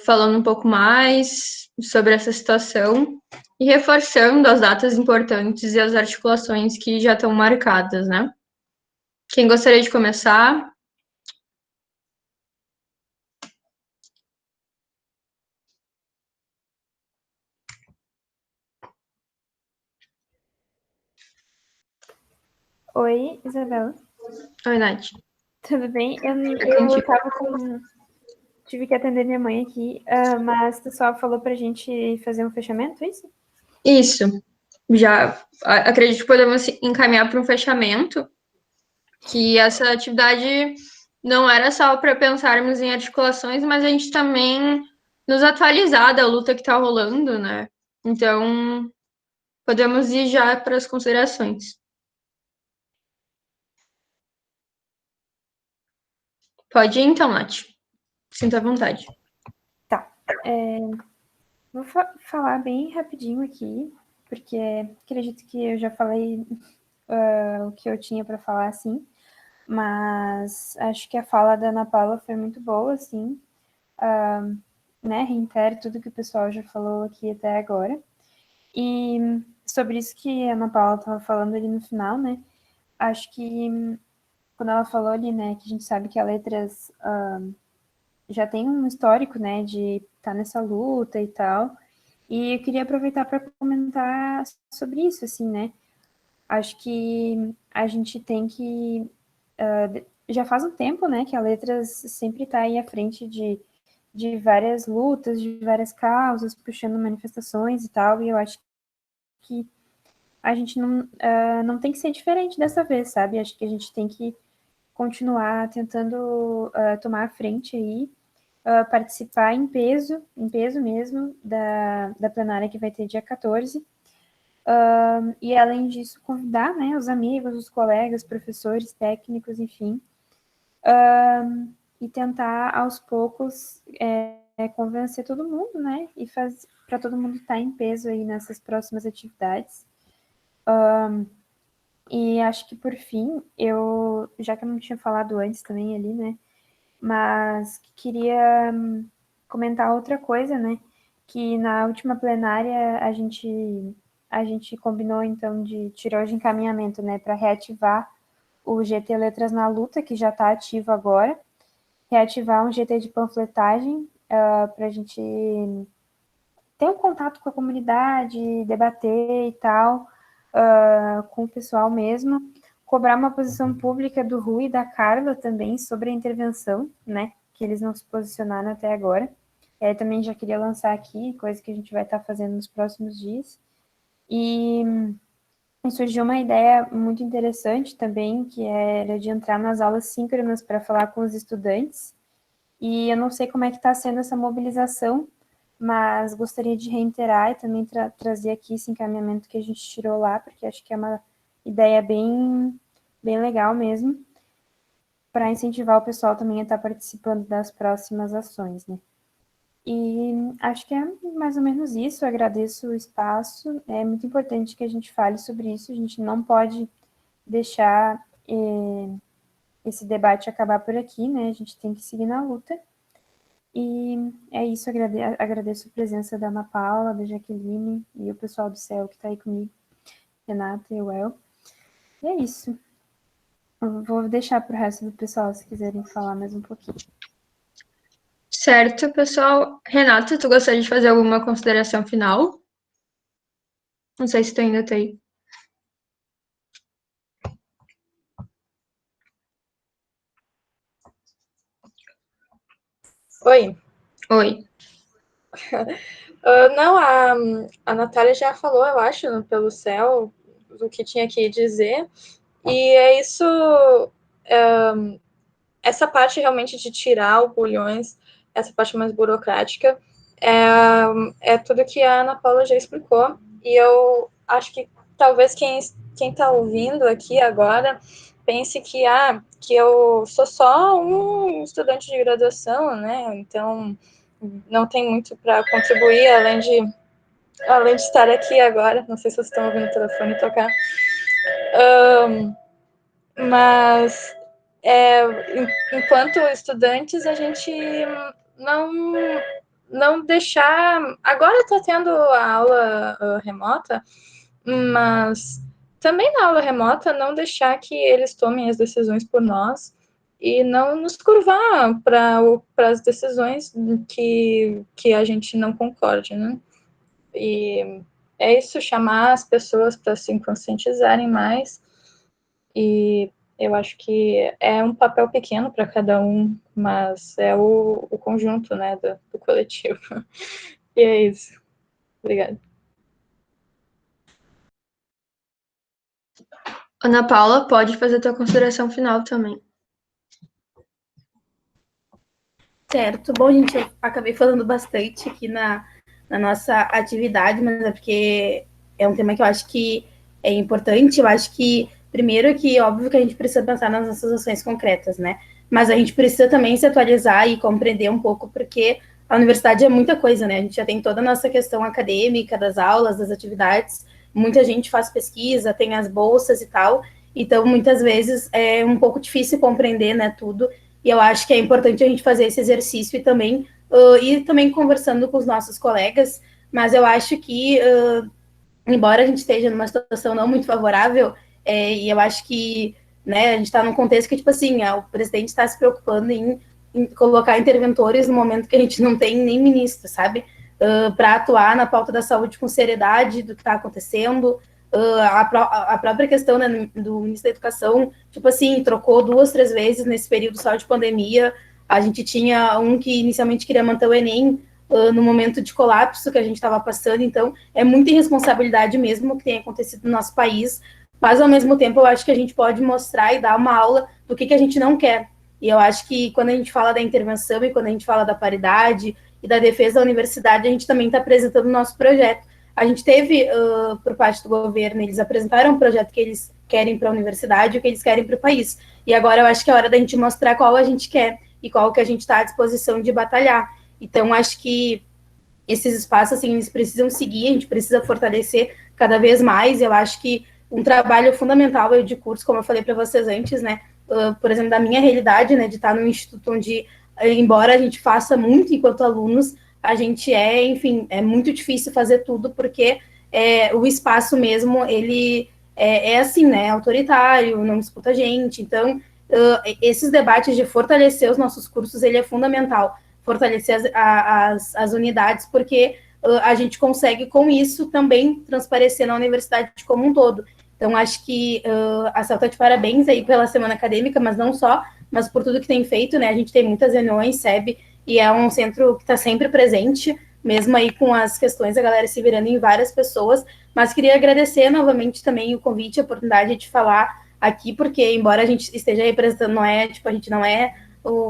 falando um pouco mais sobre essa situação e reforçando as datas importantes e as articulações que já estão marcadas, né? Quem gostaria de começar? Oi, Isabela. Oi, Nath. Tudo bem? Eu tava com... Tive que atender minha mãe aqui, mas tu só falou pra gente fazer um fechamento, é isso? Isso. Já acredito que podemos encaminhar para um fechamento, que essa atividade não era só para pensarmos em articulações, mas a gente também nos atualizar da luta que está rolando, né? Então, podemos ir já para as considerações. Pode ir então, Nath. Sinta à vontade. Tá. Vou falar bem rapidinho aqui, porque acredito que eu já falei o que eu tinha para falar, assim, mas acho que a fala da Ana Paula foi muito boa, assim, né, reitero tudo que o pessoal já falou aqui até agora. E sobre isso que a Ana Paula estava falando ali no final, né, acho que quando ela falou ali, né, que a gente sabe que a Letras já tem um histórico, né, de estar nessa luta e tal, e eu queria aproveitar para comentar sobre isso, assim, né, acho que a gente tem que... já faz um tempo, né, que a Letras sempre está aí à frente de várias lutas, de várias causas, puxando manifestações e tal, e eu acho que a gente não tem que ser diferente dessa vez, sabe? Acho que a gente tem que continuar tentando tomar a frente aí, participar em peso mesmo, da plenária que vai ter dia 14, e além disso, convidar, né, os amigos, os colegas, professores, técnicos, enfim, e tentar, aos poucos, convencer todo mundo, né, e para todo mundo estar em peso aí nessas próximas atividades. E acho que, por fim, já que eu não tinha falado antes também ali, né, mas queria comentar outra coisa, né, que na última plenária a gente combinou, então, de tirar de encaminhamento, né, para reativar o GT Letras na Luta, que já está ativo agora, reativar um GT de panfletagem para a gente ter um contato com a comunidade, debater e tal, com o pessoal mesmo, cobrar uma posição pública do Rui e da Carla também sobre a intervenção, né, que eles não se posicionaram até agora. Também já queria lançar aqui, coisa que a gente vai estar fazendo nos próximos dias. E surgiu uma ideia muito interessante também, que era de entrar nas aulas síncronas para falar com os estudantes. E eu não sei como é que está sendo essa mobilização, mas gostaria de reiterar e também trazer aqui esse encaminhamento que a gente tirou lá, porque acho que é uma ideia bem legal mesmo, para incentivar o pessoal também a estar participando das próximas ações, né? E acho que é mais ou menos isso, eu agradeço o espaço, é muito importante que a gente fale sobre isso, a gente não pode deixar esse debate acabar por aqui, né, a gente tem que seguir na luta. E é isso, agradeço a presença da Ana Paula, da Jaqueline e o pessoal do CEL que está aí comigo, Renata e o El. E é isso. Eu vou deixar para o resto do pessoal, se quiserem falar mais um pouquinho. Certo, pessoal. Renata, tu gostaria de fazer alguma consideração final? Não sei se tu ainda tá aí. Oi. Oi. Não, a Natália já falou, eu acho, pelo céu, do que tinha que dizer. E é isso, essa parte realmente de tirar o Bulhões, essa parte mais burocrática, é tudo que a Ana Paula já explicou. E eu acho que talvez quem está ouvindo aqui agora pense que eu sou só um estudante de graduação, né? Então não tem muito para contribuir além de estar aqui agora. Não sei se vocês estão ouvindo o telefone tocar. Mas enquanto estudantes, a gente não deixar... Agora está tendo a aula remota, mas também na aula remota não deixar que eles tomem as decisões por nós e não nos curvar para as decisões que a gente não concorde, né? E é isso, chamar as pessoas para se conscientizarem mais. E eu acho que é um papel pequeno para cada um, mas é o conjunto, né, do coletivo. E é isso. Obrigada. Ana Paula, pode fazer tua consideração final também. Certo. Bom, gente, eu acabei falando bastante aqui na nossa atividade, mas é porque é um tema que eu acho que é importante. Eu acho que, primeiro, que óbvio que a gente precisa pensar nas nossas ações concretas, né? Mas a gente precisa também se atualizar e compreender um pouco, porque a universidade é muita coisa, né? A gente já tem toda a nossa questão acadêmica, das aulas, das atividades, muita gente faz pesquisa, tem as bolsas e tal, então muitas vezes é um pouco difícil compreender, né, tudo. E eu acho que é importante a gente fazer esse exercício e também ir também conversando com os nossos colegas, mas eu acho que, embora a gente esteja numa situação não muito favorável, e eu acho que, né, a gente está num contexto que, tipo assim, o presidente está se preocupando em colocar interventores no momento que a gente não tem nem ministro, sabe? Para atuar na pauta da saúde com seriedade do que está acontecendo. A própria questão, né, do ministro da Educação, tipo assim, trocou 2, 3 vezes nesse período só de pandemia. A gente tinha um que inicialmente queria manter o Enem no momento de colapso que a gente estava passando, então é muita irresponsabilidade mesmo o que tem acontecido no nosso país, mas ao mesmo tempo eu acho que a gente pode mostrar e dar uma aula do que a gente não quer. E eu acho que quando a gente fala da intervenção e quando a gente fala da paridade e da defesa da universidade, a gente também está apresentando o nosso projeto. A gente teve, por parte do governo, eles apresentaram um projeto que eles querem para a universidade e o que eles querem para o país. E agora eu acho que é hora da gente mostrar qual a gente quer e qual que a gente está à disposição de batalhar. Então, acho que esses espaços, assim, eles precisam seguir, a gente precisa fortalecer cada vez mais. Eu acho que um trabalho fundamental é o de curso, como eu falei para vocês antes, né? Por exemplo, da minha realidade, né, de estar num instituto onde, embora a gente faça muito enquanto alunos, a gente enfim, é muito difícil fazer tudo, porque o espaço mesmo, ele é assim, né, autoritário, não escuta a gente. Então, esses debates de fortalecer os nossos cursos, ele é fundamental, fortalecer as unidades, porque a gente consegue, com isso, também transparecer na universidade como um todo. Então, acho que a CEL está de parabéns aí pela semana acadêmica, mas não só, mas por tudo que tem feito, né? A gente tem muitas reuniões, SEB, e é um centro que está sempre presente, mesmo aí com as questões, a galera se virando em várias pessoas, mas queria agradecer novamente também o convite, a oportunidade de falar aqui, porque embora a gente esteja representando, não é, tipo, a gente não é,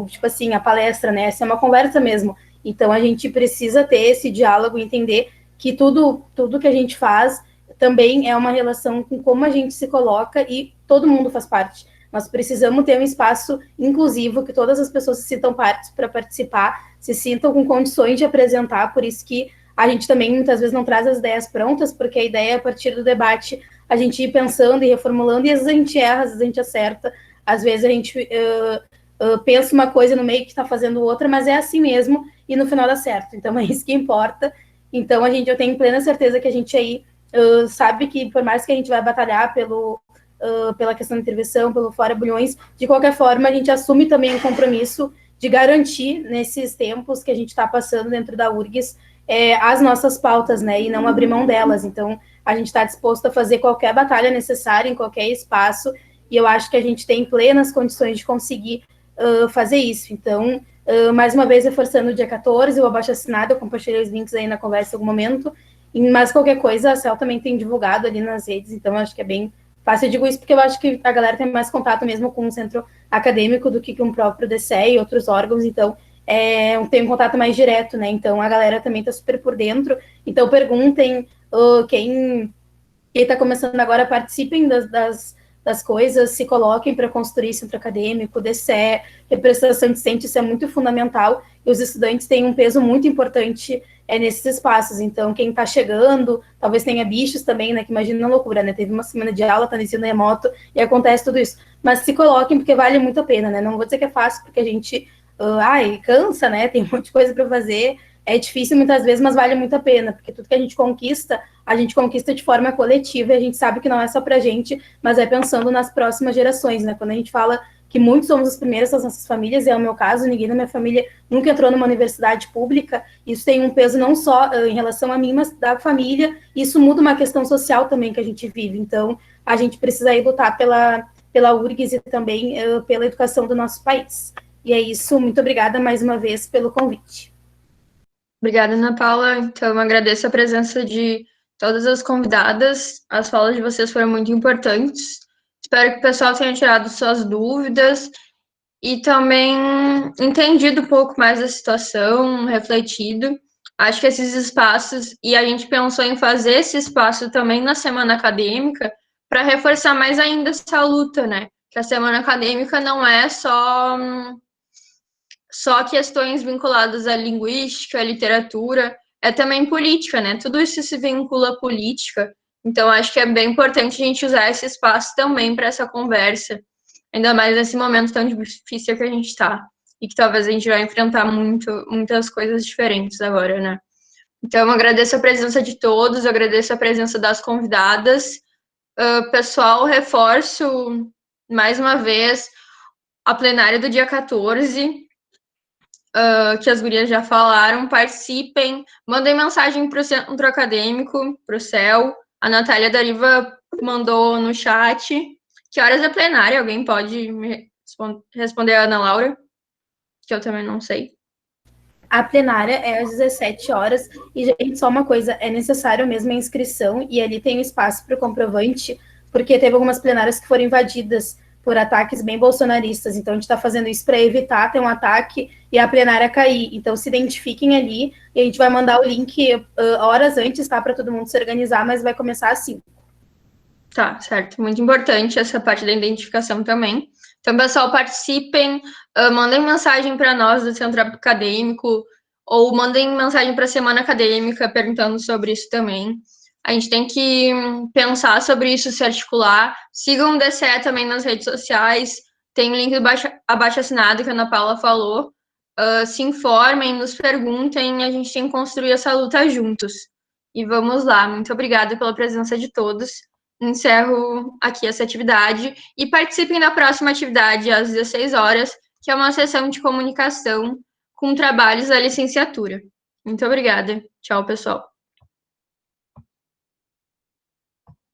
tipo assim, a palestra, né? Essa é uma conversa mesmo. Então, a gente precisa ter esse diálogo, entender que tudo que a gente faz também é uma relação com como a gente se coloca e todo mundo faz parte. Nós precisamos ter um espaço inclusivo, que todas as pessoas se sintam partes para participar, se sintam com condições de apresentar, por isso que a gente também muitas vezes não traz as ideias prontas, porque a ideia é, a partir do debate, a gente ir pensando e reformulando, e às vezes a gente erra, às vezes a gente acerta, às vezes a gente pensa uma coisa no meio que está fazendo outra, mas é assim mesmo, e no final dá certo. Então é isso que importa. Então eu tenho plena certeza que a gente aí sabe que por mais que a gente vai batalhar pela questão da intervenção, pelo Fora Bulhões, de qualquer forma a gente assume também o compromisso de garantir nesses tempos que a gente está passando dentro da URGS as nossas pautas, né, e não abrir mão delas. Então a gente está disposto a fazer qualquer batalha necessária em qualquer espaço, e eu acho que a gente tem plenas condições de conseguir fazer isso. Então, mais uma vez, reforçando o dia 14, o abaixo-assinado, eu compartilhei os links aí na conversa em algum momento, mas qualquer coisa, a CEL também tem divulgado ali nas redes, então eu acho que é bem fácil. Eu digo isso porque eu acho que a galera tem mais contato mesmo com o centro acadêmico do que com o próprio DCE e outros órgãos, então tem um contato mais direto, né? Então a galera também está super por dentro. Então perguntem, quem está começando agora, participem das coisas, se coloquem para construir centro acadêmico, DCE, representação discente, isso é muito fundamental, e os estudantes têm um peso muito importante nesses espaços. Então, quem está chegando, talvez tenha bichos também, né, que imagina a loucura, né, teve uma semana de aula, está no ensino remoto, e acontece tudo isso, mas se coloquem, porque vale muito a pena, né, não vou dizer que é fácil, porque a gente, cansa, né, tem um monte de coisa para fazer, é difícil muitas vezes, mas vale muito a pena, porque tudo que a gente conquista de forma coletiva, e a gente sabe que não é só para a gente, mas é pensando nas próximas gerações, né? Quando a gente fala que muitos somos os primeiros das nossas famílias, e é o meu caso, ninguém da minha família nunca entrou numa universidade pública, isso tem um peso não só em relação a mim, mas da família, isso muda uma questão social também que a gente vive. Então, a gente precisa aí lutar pela URGS e também pela educação do nosso país. E é isso, muito obrigada mais uma vez pelo convite. Obrigada, Ana Paula. Então, eu agradeço a presença de todas as convidadas. As falas de vocês foram muito importantes. Espero que o pessoal tenha tirado suas dúvidas e também entendido um pouco mais da situação, refletido. Acho que esses espaços, e a gente pensou em fazer esse espaço também na semana acadêmica, para reforçar mais ainda essa luta, né? Que a semana acadêmica não é só questões vinculadas à linguística, à literatura, é também política, né? Tudo isso se vincula à política. Então, acho que é bem importante a gente usar esse espaço também para essa conversa, ainda mais nesse momento tão difícil que a gente está, e que talvez a gente vai enfrentar muitas coisas diferentes agora, né? Então, eu agradeço a presença de todos, eu agradeço a presença das convidadas. Pessoal, reforço mais uma vez a plenária do dia 14, que as gurias já falaram, participem, mandem mensagem para o centro acadêmico, para o CEL. A Natália Dariva mandou no chat. Que horas é plenária? Alguém pode me responder a Ana Laura? Que eu também não sei. A plenária é às 17 horas. E, gente, só uma coisa, é necessário mesmo a inscrição, e ali tem um espaço para o comprovante, porque teve algumas plenárias que foram invadidas por ataques bem bolsonaristas. Então, a gente está fazendo isso para evitar ter um ataque e a plenária cair. Então, se identifiquem ali, e a gente vai mandar o link horas antes, tá? Para todo mundo se organizar, mas vai começar assim. Tá, certo. Muito importante essa parte da identificação também. Então, pessoal, participem, mandem mensagem para nós do Centro Acadêmico, ou mandem mensagem para a Semana Acadêmica perguntando sobre isso também. A gente tem que pensar sobre isso, se articular. Sigam o DCE também nas redes sociais. Tem o link do abaixo-assinado que a Ana Paula falou. Se informem, nos perguntem. A gente tem que construir essa luta juntos. E vamos lá. Muito obrigada pela presença de todos. encerro aqui essa atividade e participem da próxima atividade às 16 horas, que é uma sessão de comunicação com trabalhos da licenciatura. Muito obrigada. Tchau, pessoal.